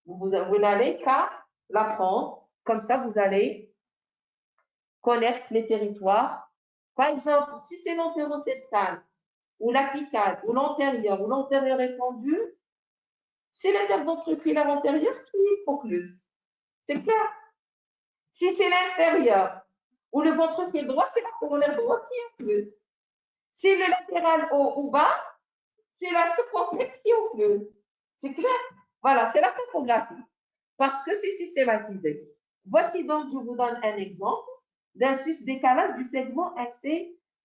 Vous n'allez qu'à l'apprendre. Comme ça, vous allez connaître les territoires. Par exemple, si c'est l'antéroseptal ou l'apical ou l'antérieur étendu, c'est l'interventriculaire antérieur qui est occluse. C'est clair. Si c'est l'inférieur ou le ventricule droit, c'est la coronaire droite qui est occluse. Si le latéral haut ou bas, c'est la subcomplexe qui est occluse. C'est clair? Voilà, c'est la topographie. parce que c'est systématisé. Voici donc, je vous donne un exemple d'un sus-décalage du segment ST,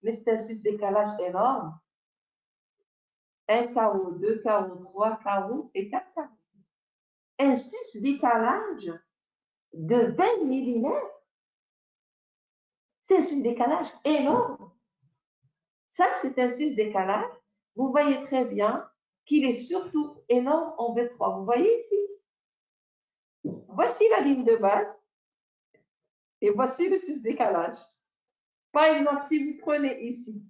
mais c'est un sus-décalage énorme. 1 carreau, 2 carreaux, 3 carreaux et 4 carreaux. Un sus-décalage de 20 mm. C'est un sus-décalage énorme. Ça, c'est un sus-décalage. Vous voyez très bien qu'il est surtout énorme en V3. Vous voyez ici? Voici la ligne de base et voici le sus-décalage. Par exemple, si vous prenez ici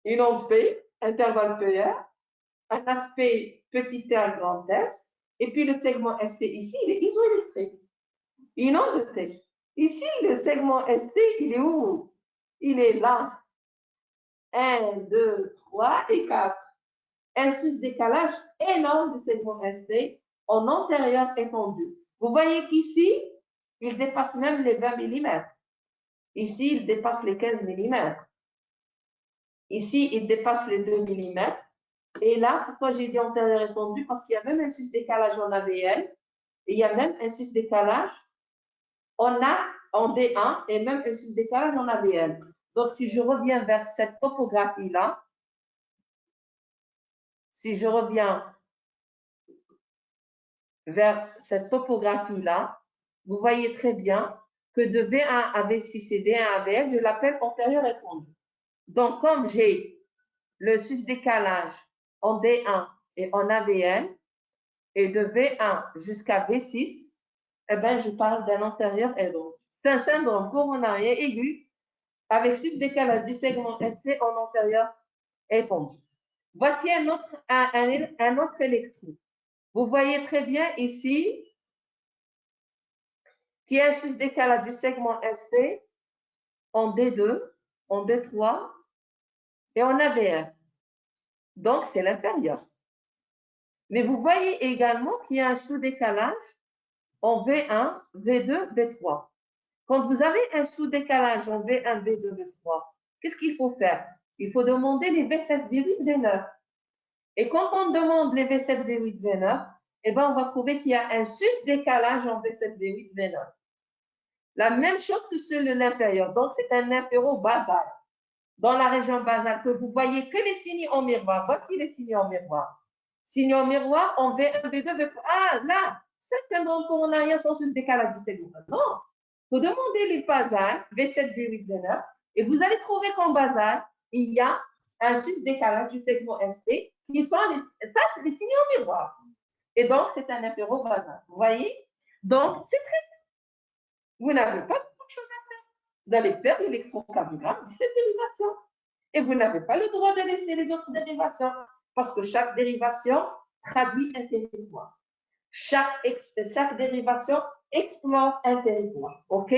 une onde P, intervalle PR, un aspect petit r grand S, et puis le segment ST ici, il est isoélectrique. Une onde T. Ici, le segment ST, il est où? Il est là. 1, 2, 3 et 4. Un sus-décalage énorme du segment ST en antérieur étendu. Vous voyez qu'ici, il dépasse même les 20 mm. Ici, il dépasse les 15 mm. Ici, il dépasse les 2 mm. Et là, pourquoi j'ai dit antérieur étendu? Parce qu'il y a même un sus-décalage en AVL, et il y a même un sus-décalage en D1, et même un sus-décalage en AVL. Donc, si je reviens vers cette topographie-là, si je reviens vers cette topographie-là, vous voyez très bien que de V1 à V6 et D1 à VF, je l'appelle antérieur étendu. Donc, comme j'ai le sus-décalage en D1 et en AVL, et de V1 jusqu'à V6, eh ben, je parle d'un antérieur étendu. C'est un syndrome coronarien aigu avec sus-décalage du segment ST en antérieur étendu. Voici un autre électron. Vous voyez très bien ici qu'il y a un sus-décalage du segment ST en D2, en D3 et en AVR. Donc, c'est l'inférieur. Mais vous voyez également qu'il y a un sous-décalage en V1, V2, V3. Quand vous avez un sous-décalage en V1, V2, V3, qu'est-ce qu'il faut faire? Il faut demander les V7, V8, V9. Et quand on demande les V7, V8, V9, eh ben, on va trouver qu'il y a un sus-décalage en V7, V8, V9. La même chose que sur l'inférieur. Donc, c'est un inféro-basal. Dans la région basale, que vous voyez que les signes en miroir. Voici les signes en miroir. Signes en miroir en V1, V2, V3. Ah, là, c'est un syndrome coronarien sans sus-décalage du segment. Non. Il faut demander les basales, V7, V8, V9, et vous allez trouver qu'en basal, il y a un sus-décalage du segment ST, qui sont ça, c'est des signes en miroir. Et donc, c'est un inféro-basal. Vous voyez? Donc, c'est très simple. Vous n'avez pas beaucoup de choses à faire. Vous allez faire l'électrocardiogramme de cette dérivation. Et vous n'avez pas le droit de laisser les autres dérivations, parce que chaque dérivation traduit un territoire. Chaque dérivation explore un territoire. OK?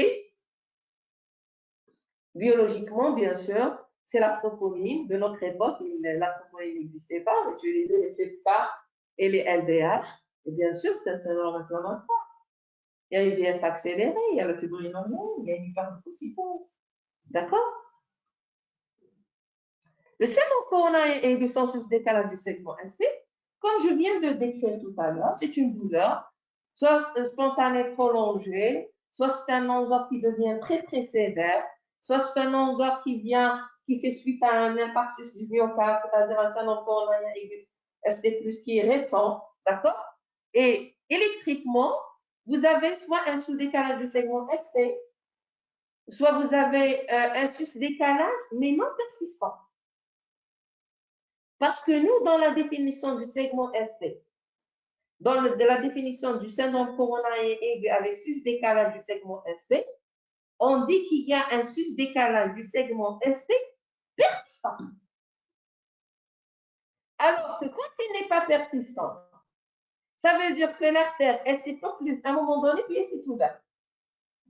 Biologiquement, bien sûr, c'est la troponine de notre époque. La troponine n'existait pas. On utilisait les CEPA et les LDH. Et bien sûr, c'est un syndrome inflammatoire. Il y a une VS accélérée, il y a le fibrinogen, il y a une hyperphocytose. D'accord? Le syndrome coronarien aigu sans sus-décalage du segment ST, comme je viens de décrire tout à l'heure, c'est une douleur, soit spontanée prolongée, soit c'est un engobe qui devient très très sévère, soit c'est un engobe qui fait suite à un infarctus du myocarde, c'est-à-dire un syndrome coronarien aigu ST+, qui est récent, d'accord? Et électriquement, vous avez soit un sous-décalage du segment ST, soit vous avez un sus-décalage, mais non persistant. Parce que nous, dans la définition du segment ST, dans la définition du syndrome coronarien aigu avec sus-décalage du segment ST, on dit qu'il y a un sus-décalage du segment ST persistant. Alors que quand il n'est pas persistant, ça veut dire que l'artère, elle s'étend plus à un moment donné, puis elle s'est ouverte.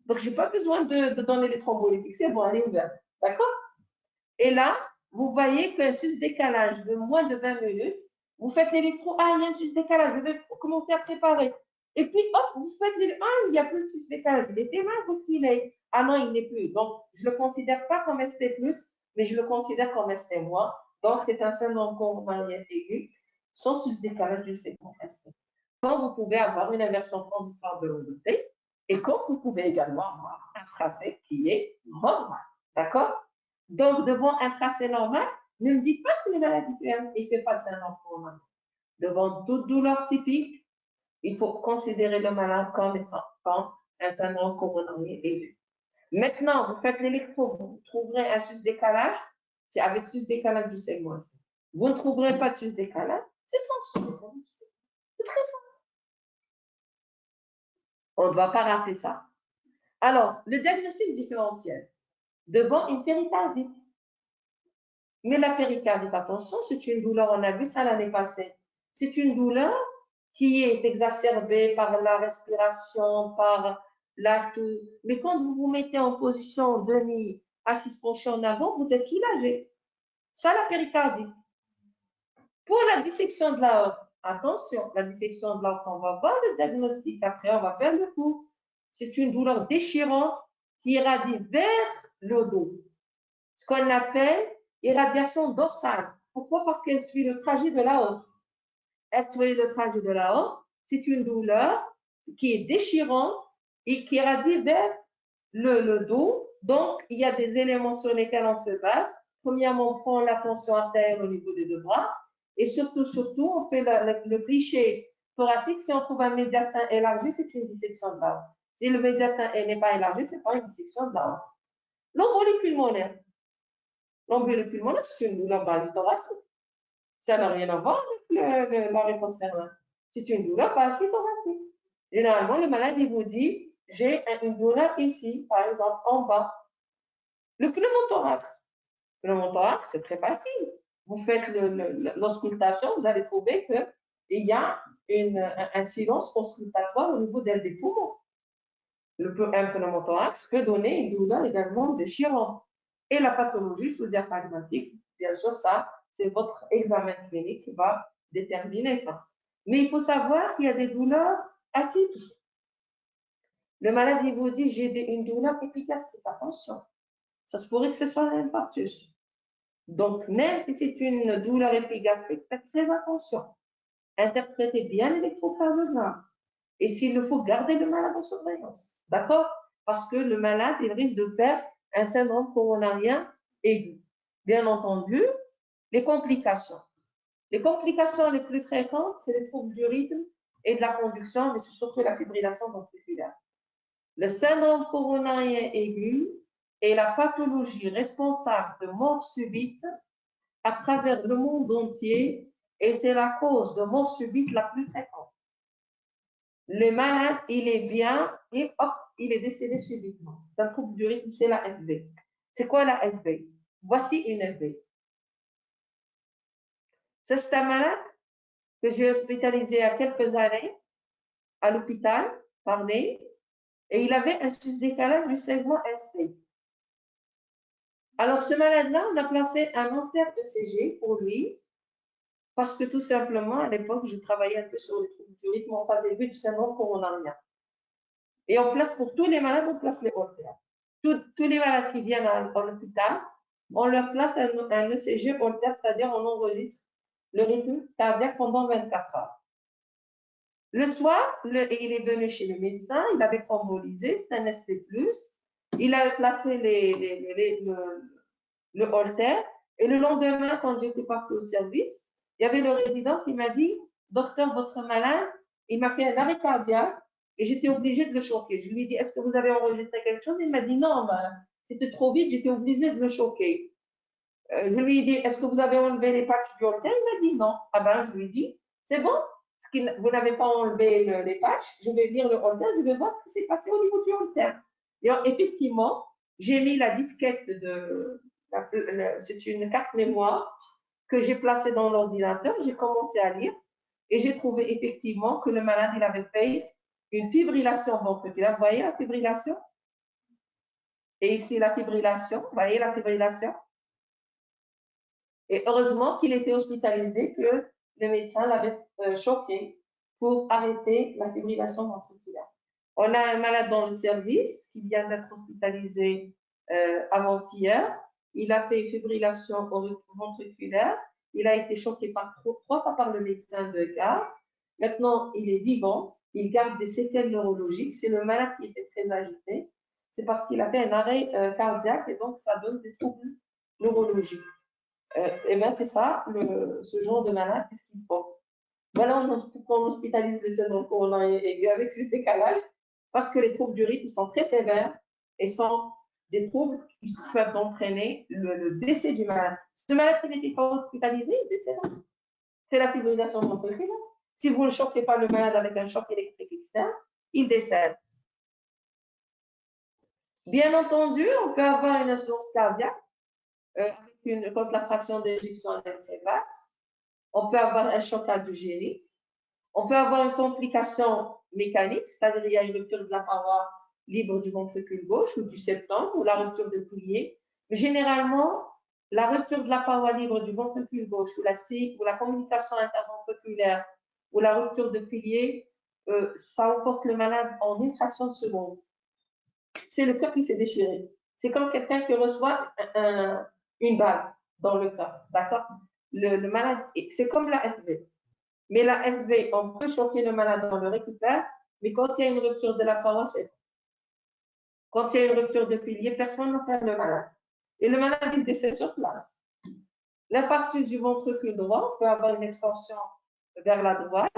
Donc, je n'ai pas besoin de donner les thrombolytiques, c'est bon, elle est ouverte. D'accord? Et là, vous voyez qu'un sus-décalage de moins de 20 minutes, vous faites l'électro, ah, il y a un sus-décalage, je vais commencer à préparer. Et puis, hop, vous faites l'électro, ah, il n'y a plus de sus-décalage. Il était là, où est-ce qu'il est? Ah non, il n'est plus. Donc, je ne le considère pas comme ST+, mais je le considère comme ST-. Donc, c'est un syndrome coronarien aigu sans sus-décalage du segment ST. quand vous pouvez avoir une inversion transitoire de l'ondeté et quand vous pouvez également avoir un tracé qui est normal. D'accord? Donc, devant un tracé normal, ne me dites pas que les maladies PM, il ne fait pas de syndrome coronarien. Devant toute douleur typique, il faut considérer le malade comme un syndrome coronarien aigu. Maintenant, vous faites l'électro, vous trouverez un sus-décalage, c'est avec sus-décalage du segment C. Vous ne trouverez pas de sus-décalage, c'est sans sus-décalage. C'est très fort. On ne va pas rater ça. Alors, le diagnostic différentiel devant une péricardite. Mais la péricardite, attention, c'est une douleur, on a vu ça l'année passée. C'est une douleur qui est exacerbée par la respiration, par la toux. Mais quand vous vous mettez en position demi assise penchée en avant, vous êtes soulagé. Ça, la péricardite. Pour la dissection de l'aorte, attention, la dissection de l'aorte, on va voir le diagnostic. Après, on va faire le coup. C'est une douleur déchirante qui irradie vers le dos. Ce qu'on appelle irradiation dorsale. Pourquoi? Parce qu'elle suit le trajet de l'aorte. Elle suit le trajet de l'aorte. C'est une douleur qui est déchirante et qui irradie vers le dos. Donc, il y a des éléments sur lesquels on se base. Premièrement, on prend la tension artérielle au niveau des deux bras. Et surtout, on fait le cliché thoracique. Si on trouve un médiastin élargi, c'est une dissection de l'aorte. Si le médiastin n'est pas élargi, ce n'est pas une dissection de l'aorte. L'embolie pulmonaire. L'embolie pulmonaire, c'est une douleur basithoracique. Ça n'a rien à voir avec l'arythmosternum. C'est une douleur basithoracique. Généralement, le malade, il vous dit, j'ai une douleur ici, par exemple, en bas. Le pneumothorax. Le pneumothorax, c'est très facile. Vous faites l'auscultation, vous allez trouver qu'il y a un silence auscultatoire au niveau des poumons. Un pneumothorax peut donner une douleur également déchirante. Et la pathologie sous-diaphragmatique, bien sûr, ça, c'est votre examen clinique qui va déterminer ça. Mais il faut savoir qu'il y a des douleurs atypiques. Le malade, il vous dit, j'ai une douleur épigastrique. Attention, ça se pourrait que ce soit un infarctus. Donc, même si c'est une douleur épigastrique, faites très attention. Interprétez bien l'électrocardiogramme. Et s'il le faut, gardez le malade en surveillance. D'accord? Parce que le malade, il risque de faire un syndrome coronarien aigu. Bien entendu, les complications. Les complications les plus fréquentes, c'est les troubles du rythme et de la conduction, mais c'est surtout la fibrillation ventriculaire. Le syndrome coronarien aigu est la pathologie responsable de mort subite à travers le monde entier et c'est la cause de mort subite la plus fréquente. Le malade, il est bien et hop, il est décédé subitement. C'est un trouble du rythme, c'est la FV. C'est quoi la FV? Voici une FV. C'est un malade que j'ai hospitalisé il y a quelques années à l'hôpital, et il avait un sus-décalage du segment SC. Alors, ce malade-là, on a placé un ampère ECG pour lui, parce que tout simplement, à l'époque, je travaillais un peu sur les troubles du rythme en phase aiguë du syndrome coronarien. Et on place pour tous les malades, on place les haltères. Tous les malades qui viennent à l'hôpital, on leur place un ECG haltère, c'est-à-dire on enregistre le rythme cardiaque pendant 24 heures. Le soir, il est venu chez le médecin, il avait thrombolysé, c'est un ST+, il a placé le haltère, et le lendemain, quand j'étais partie au service, il y avait le résident qui m'a dit, docteur, votre malade, il m'a fait un arrêt cardiaque, et j'étais obligée de le choquer. Je lui ai dit, est-ce que vous avez enregistré quelque chose? Il m'a dit, non, c'était trop vite, j'étais obligée de le choquer. Je lui ai dit, est-ce que vous avez enlevé les patchs du haltère? Il m'a dit, non. Ah ben, je lui ai dit, c'est bon, vous n'avez pas enlevé les patchs, je vais lire le haltère, je vais voir ce qui s'est passé au niveau du haltère. Et alors, effectivement, j'ai mis la disquette c'est une carte mémoire que j'ai placée dans l'ordinateur, j'ai commencé à lire et j'ai trouvé effectivement que le malade, il avait fait une fibrillation ventriculaire. Vous voyez la fibrillation? Et ici, la fibrillation. Vous voyez la fibrillation? Et heureusement qu'il était hospitalisé, que le médecin l'avait choqué pour arrêter la fibrillation ventriculaire. On a un malade dans le service qui vient d'être hospitalisé avant-hier. Il a fait une fibrillation ventriculaire. Il a été choqué trois fois par le médecin de garde. Maintenant, il est vivant, il garde des séquelles neurologiques. C'est le malade qui était très agité. C'est parce qu'il a fait un arrêt cardiaque et donc ça donne des troubles neurologiques. Et bien, c'est ça, ce genre de malade, qu'est-ce qu'il faut? Voilà, on hospitalise le syndrome coronarien aigu avec ce décalage parce que les troubles du rythme sont très sévères et sont des troubles qui peuvent entraîner le décès du malade. Ce malade, s'il n'était pas hospitalisé, il décédera. C'est la fibrillation ventriculaire. Si vous ne choquez pas le malade avec un choc électrique externe, il décède. Bien entendu, on peut avoir une insuffisance cardiaque quand la fraction d'éjection est très basse. On peut avoir un choc cardiogénique. On peut avoir une complication mécanique, c'est-à-dire il y a une rupture de la paroi libre du ventricule gauche ou du septum ou la rupture de pilier. Mais généralement, la rupture de la paroi libre du ventricule gauche ou la communication interventriculaire ou la rupture de pilier, ça emporte le malade en une fraction de seconde. C'est le cœur qui s'est déchiré. C'est comme quelqu'un qui reçoit une balle dans le cœur, d'accord? Le malade, c'est comme la FV. Mais la FV, on peut choquer le malade, on le récupère, mais quand il y a une rupture de la paroi, c'est quand il y a une rupture de pilier, personne n'opère le malade. Et le malade, il décède sur place. L'infarctus du ventricule droit, on peut avoir une extension vers la droite.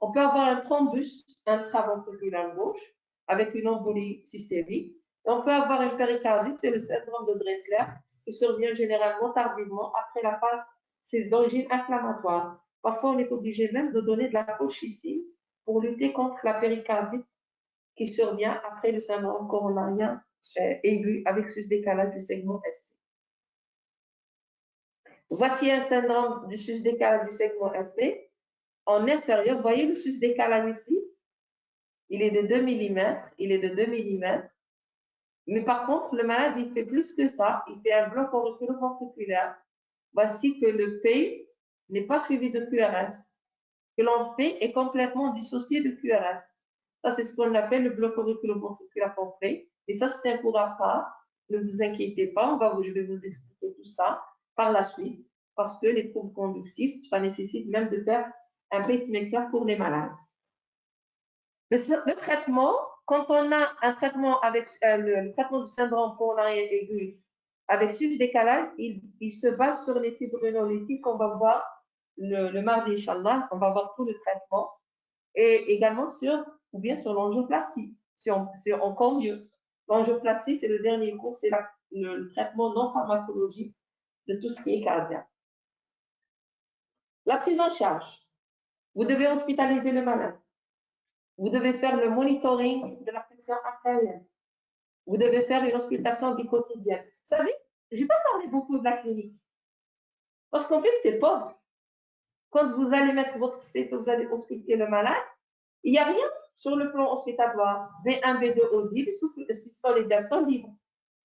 On peut avoir un thrombus intraventriculaire gauche avec une embolie systémique. Et on peut avoir une péricardite, c'est le syndrome de Dressler, qui survient généralement tardivement après la phase, c'est d'origine inflammatoire. Parfois, on est obligé même de donner de la colchicine pour lutter contre la péricardite qui survient après le syndrome coronarien aigu avec sus-décalage du segment ST. Voici un syndrome du sus-décalage du segment ST. En inférieur, vous voyez le sus-décalage ici? Il est de 2 mm, il est de 2 mm. Mais par contre, le malade, il fait plus que ça. Il fait un bloc auriculo-ventriculaire. Voici que le P n'est pas suivi de QRS. Que l'P est complètement dissocié de QRS. Ça, c'est ce qu'on appelle le bloc auriculo-ventriculaire complet. Et ça, c'est un cours à part. Ne vous inquiétez pas, je vais vous expliquer tout ça par la suite. Parce que les troubles conductifs, ça nécessite même de faire un pacemaker pour les malades. Le traitement, quand on a un traitement avec le traitement du syndrome coronarien aigu avec sus-décalage, il se base sur les fibrinolytiques qu'on va voir le mardi, Inch'Allah, on va voir tout le traitement et également ou bien sur l'angioplastie, c'est encore mieux. L'angioplastie, c'est le dernier cours, c'est le traitement non pharmacologique de tout ce qui est cardiaque. La prise en charge. Vous devez hospitaliser le malade. Vous devez faire le monitoring de la pression artérielle. Vous devez faire une auscultation quotidienne. Vous savez, je n'ai pas parlé beaucoup de la clinique. Parce qu'en fait, c'est pauvre. Quand vous allez mettre votre site, vous allez ausculter le malade, il n'y a rien sur le plan hospitalier. B1, B2 audible, systole et diastole libre.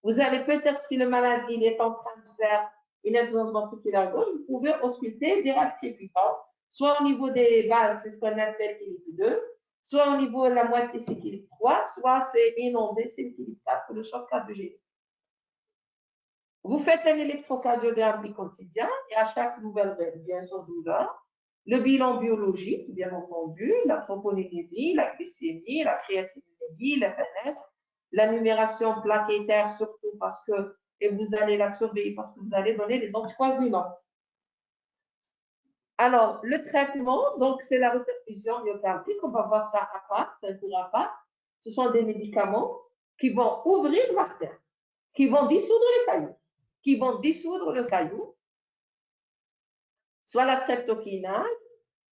Vous allez peut-être, si le malade il est en train de faire une insuffisance ventriculaire gauche, vous pouvez ausculter des rats crépitants, soit au niveau des bases, c'est ce qu'on appelle l'équilibre 2, soit au niveau de la moitié, c'est l'équilibre 3, soit c'est inondé, c'est l'équilibre 4, le choc cardiogénique. Vous faites un électrocardiogramme quotidien et à chaque nouvelle bien sûr douleur, le bilan biologique, bien entendu, la troponémie, la glycémie, la créatinémie, la FNS, la numération plaquettaire surtout parce que, et vous allez la surveiller parce que vous allez donner des anticoagulants. Alors, le traitement, donc c'est la reperfusion myocardique, on va voir ça à part, c'est un cours à part. Ce sont des médicaments qui vont ouvrir l'artère, qui vont dissoudre le caillou, soit la streptokinase,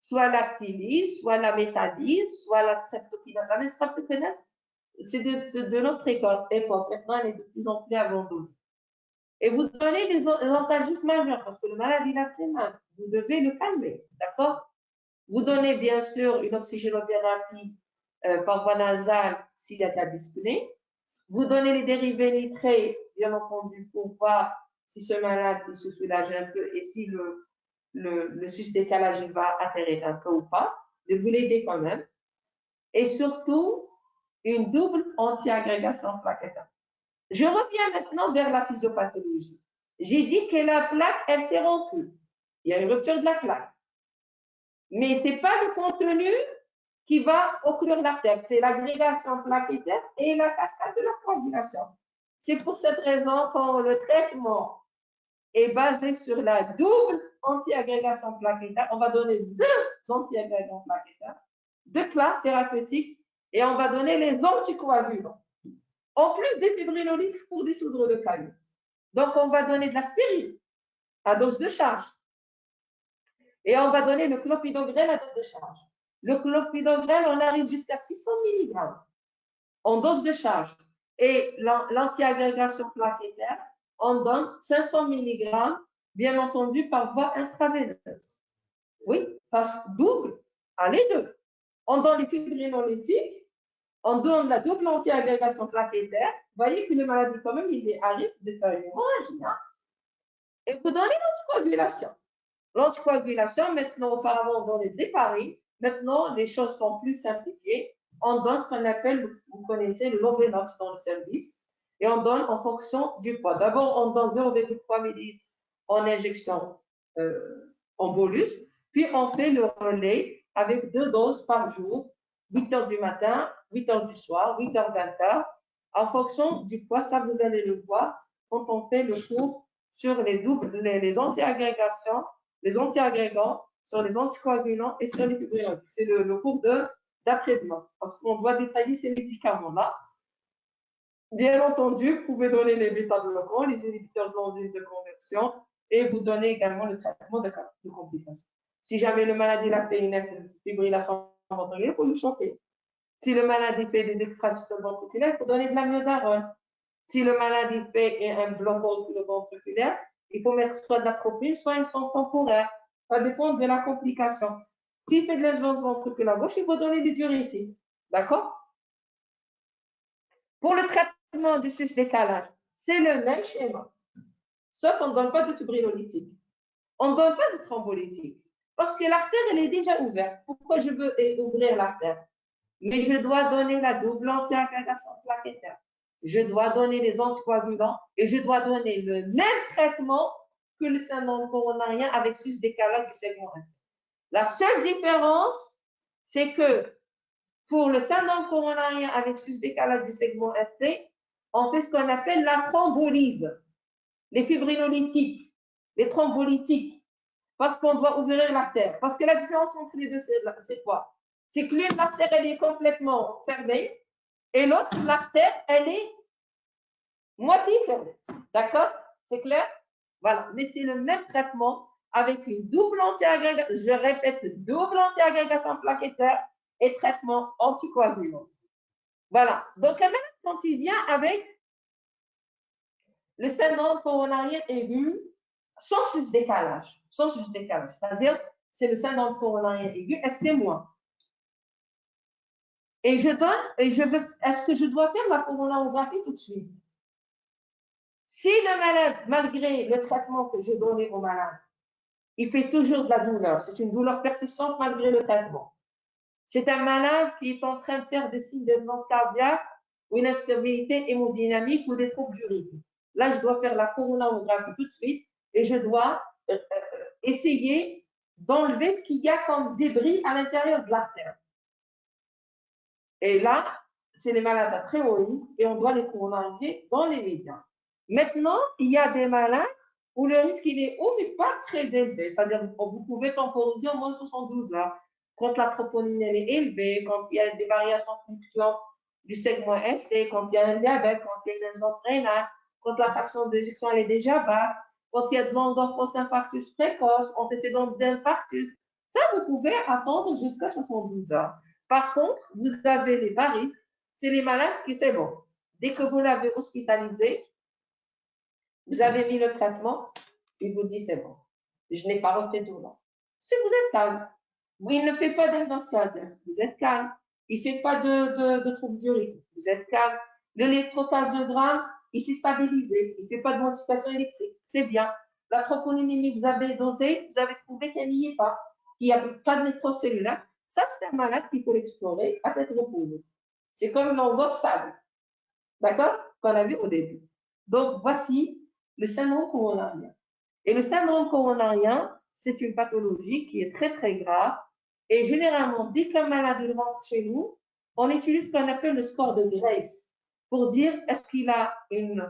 soit l'actilis, soit la métadise, soit la streptokinase. La streptokinase, c'est de notre époque. Maintenant, elle est de plus en plus abandonnée. Et vous donnez des antalgiques majeurs parce que le malade, il a très mal. Vous devez le calmer, d'accord? Vous donnez bien sûr une oxygénothérapie par voie nasale s'il y a de la dyspnée. Vous donnez les dérivés nitrés, bien entendu, pour voir si ce malade il se soulage un peu et si le sus-décalage il va atterrir un peu ou pas. Mais vous l'aidez quand même. Et surtout, une double anti-agrégation plaquettaire. Je reviens maintenant vers la physiopathologie. J'ai dit que la plaque, elle s'est rompue. Il y a une rupture de la plaque. Mais ce n'est pas le contenu qui va occlure l'artère, c'est l'agrégation plaquettaire et la cascade de la coagulation. C'est pour cette raison que le traitement est basé sur la double anti-agrégation plaquettaire. On va donner 2 anti-agrégations plaquettaires, 2 classes thérapeutiques, et on va donner les anticoagulants, en plus des fibrinolytiques pour dissoudre le kalium. Donc, on va donner de l'aspirine à dose de charge. Et on va donner le clopidogrel à dose de charge. Le clopidogrel, on arrive jusqu'à 600 mg en dose de charge. Et l'antiagrégation plaquettaire, on donne 500 mg, bien entendu, par voie intraveineuse. Oui, parce que double à les 2. On donne les fibrinolytiques, on donne la double antiagrégation plaquettaire. Vous voyez que le maladie, quand même, il est à risque de faire une hémorragie. Hein? Et vous donnez l'anticoagulation. L'anticoagulation, maintenant, auparavant, on donnait des paris. Maintenant, les choses sont plus simplifiées. On donne ce qu'on appelle, vous connaissez, le Lovenox dans le service. Et on donne en fonction du poids. D'abord, on donne 0,3 ml en injection en bolus. Puis, on fait le relais avec 2 doses par jour, 8 heures du matin, 8 heures du soir, 8 heures, 20 heures. En fonction du poids, ça, vous allez le voir quand on fait le cours sur les anti-agrégations, les anti-agrégants, sur les anticoagulants et sur les fibrinolytiques. C'est le cours d'après-demain, parce qu'on doit détailler ces médicaments-là. Bien entendu, vous pouvez donner les bêta-bloquants, les inhibiteurs de l'enzyme de conversion, et vous donnez également le traitement de complications. Si jamais le maladie fait une fibrillation ventriculaire, il faut le choquer. Si le maladie fait des extrasystoles ventriculaires, il faut donner de l'amiodarone. Si le maladie fait un bloc ventriculaire, il faut mettre soit de l'atropine, soit une sonde temporaire. Ça dépend de la complication. S'il fait de l'insuffisance ventriculaire gauche, il faut donner des diurétiques. D'accord? Pour le traitement du sus-décalage, c'est le même schéma. Sauf qu'on ne donne pas de fibrinolytique. On ne donne pas de thrombolytique. Parce que l'artère, elle est déjà ouverte. Pourquoi je veux ouvrir l'artère? Mais je dois donner la double anti-agrégation plaquettaire. Je dois donner les anticoagulants et je dois donner le même traitement que le syndrome coronarien avec sus-décalage du segment ST. La seule différence, c'est que pour le syndrome coronarien avec sus-décalage du segment ST, on fait ce qu'on appelle la thrombolyse, les fibrinolytiques, les thrombolytiques, parce qu'on doit ouvrir l'artère. Parce que la différence entre les deux, c'est quoi? C'est que l'une, l'artère, elle est complètement fermée, et l'autre, l'artère, elle est moitié fermée. D'accord? C'est clair? Voilà. Mais c'est le même traitement avec une double anti-agrégation, je répète, double anti-agrégation plaquettaire et traitement anticoagulant. Voilà. Donc, un malade, quand il vient avec le syndrome coronarien aigu, sans sus-décalage, c'est-à-dire, c'est le syndrome coronarien aigu, ST-. Et je donne, est-ce que je dois faire la coronarographie tout de suite? Si le malade, malgré le traitement que j'ai donné au malade, il fait toujours de la douleur, c'est une douleur persistante malgré le traitement. C'est un malade qui est en train de faire des signes d'aisance cardiaque ou une instabilité hémodynamique ou des troubles du rythme. Là, je dois faire la coronarographie tout de suite et je dois essayer d'enlever ce qu'il y a comme débris à l'intérieur de l'artère. Et là, c'est les malades à très haut risque et on doit les coronariser dans les médias. Maintenant, il y a des malades où le risque il est haut, mais pas très élevé. C'est-à-dire vous pouvez temporiser au moins 72 heures. Quand la troponine elle est élevée, quand il y a des variations fluctuantes du segment ST, quand il y a un diabète, quand il y a une insuffisance rénale, quand la fraction d'éjection elle est déjà basse, quand il y a de longueur post-infarctus précoce, antécédent d'infarctus, ça, vous pouvez attendre jusqu'à 72 heures. Par contre, vous avez les bas risques, c'est les malades qui, c'est bon. Dès que vous l'avez hospitalisé, vous avez mis le traitement, il vous dit c'est bon. Je n'ai pas refait douleur. Si vous êtes calme, il ne fait pas d'insuffisance cardiaque, vous êtes calme. Il ne fait pas de troubles du rythme, vous êtes calme. L'électrocardiogramme, il s'est stabilisé, il ne fait pas de modification électrique, c'est bien. La troponinine que vous avez dosée, vous avez trouvé qu'elle n'y est pas, qu'il n'y a pas de microcellulaire. Ça, c'est un malade qu'il faut l'explorer à tête reposée. C'est comme une angoisse stable. D'accord? Qu'on a vu au début. Donc, voici le syndrome coronarien. Et le syndrome coronarien, c'est une pathologie qui est très, très grave Et généralement, dès qu'un malade rentre chez nous, on utilise ce qu'on appelle le score de Grace pour dire est-ce qu'il a une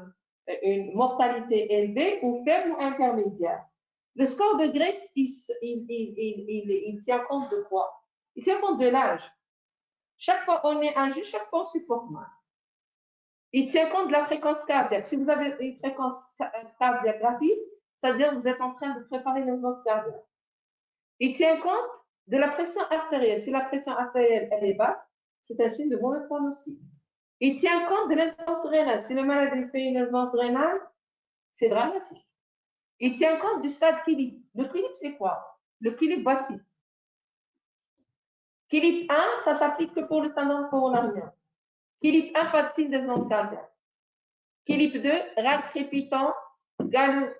mortalité élevée ou faible ou intermédiaire. Le score de Grace, il tient compte de quoi? Il tient compte de l'âge. Chaque fois on est âgé, chaque fois on supporte mal. Il tient compte de la fréquence cardiaque. Si vous avez une fréquence cardiaque rapide, c'est-à-dire que vous êtes en train de préparer une urgence cardiaque. Il tient compte de la pression artérielle. Si la pression artérielle elle est basse, c'est un signe de mauvais pronostic. Il tient compte de l'insuffisance rénale. Si le malade fait une insuffisance rénale, c'est dramatique. Il tient compte du stade Philippe. Le Philippe, c'est quoi? Le Philippe, voici. Philippe 1, ça s'applique que pour le syndrome coronarien. Philippe 1, pas de signe d'urgence cardiaque. Philippe 2, rate crépitant, galop,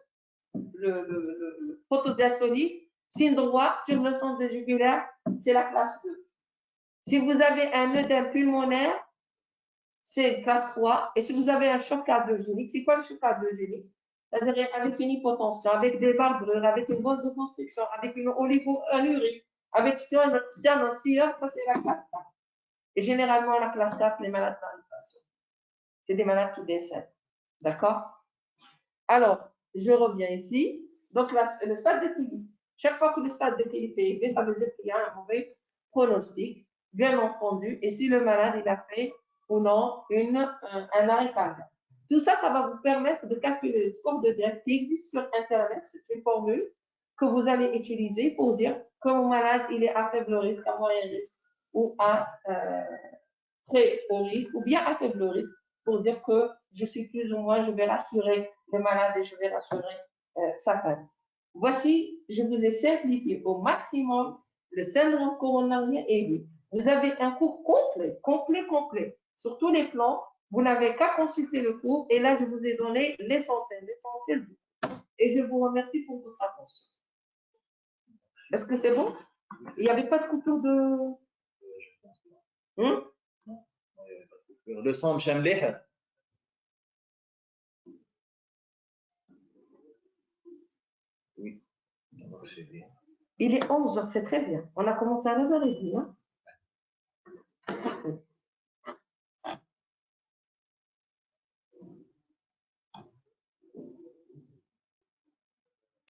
le photodiastolique, signe droit, turbulence jugulaire, c'est la classe 2. Si vous avez un œdème pulmonaire, c'est classe 3. Et si vous avez un choc cardiogénique, c'est quoi le choc cardiogénique? C'est-à-dire avec une hypotension, avec des marbrures, avec une bosse de constriction, avec une oligo-anurie, avec cyanocire, ça c'est la classe 4. Et généralement, la classe 4, les malades d'inflation. C'est des malades qui décèdent. D'accord? Alors, je reviens ici. Donc, le stade d'équilibre. Chaque fois que le stade d'équilibre est élevé, ça veut dire qu'il y a un mauvais pronostic, bien entendu, et si le malade il a fait ou non un arrêt cardiaque. Tout ça, ça va vous permettre de calculer le score de Grace qui existe sur Internet. C'est une formule que vous allez utiliser pour dire que mon malade il est à faible risque, à moyen risque ou à très haut risque, ou bien à faible risque, pour dire que je suis plus ou moins, je vais rassurer le malade et je vais rassurer sa famille. Voici, je vous ai simplifié au maximum le syndrome coronarien aigu. Vous avez un cours complet, sur tous les plans. Vous n'avez qu'à consulter le cours et là, je vous ai donné l'essentiel du cours. Et je vous remercie pour votre attention. Est-ce que c'est bon? Il n'y avait pas de coupure de... Le son مش مليح. Oui, ça marche bien. Il est 11h, c'est très bien. On a commencé à 9h30. Hein?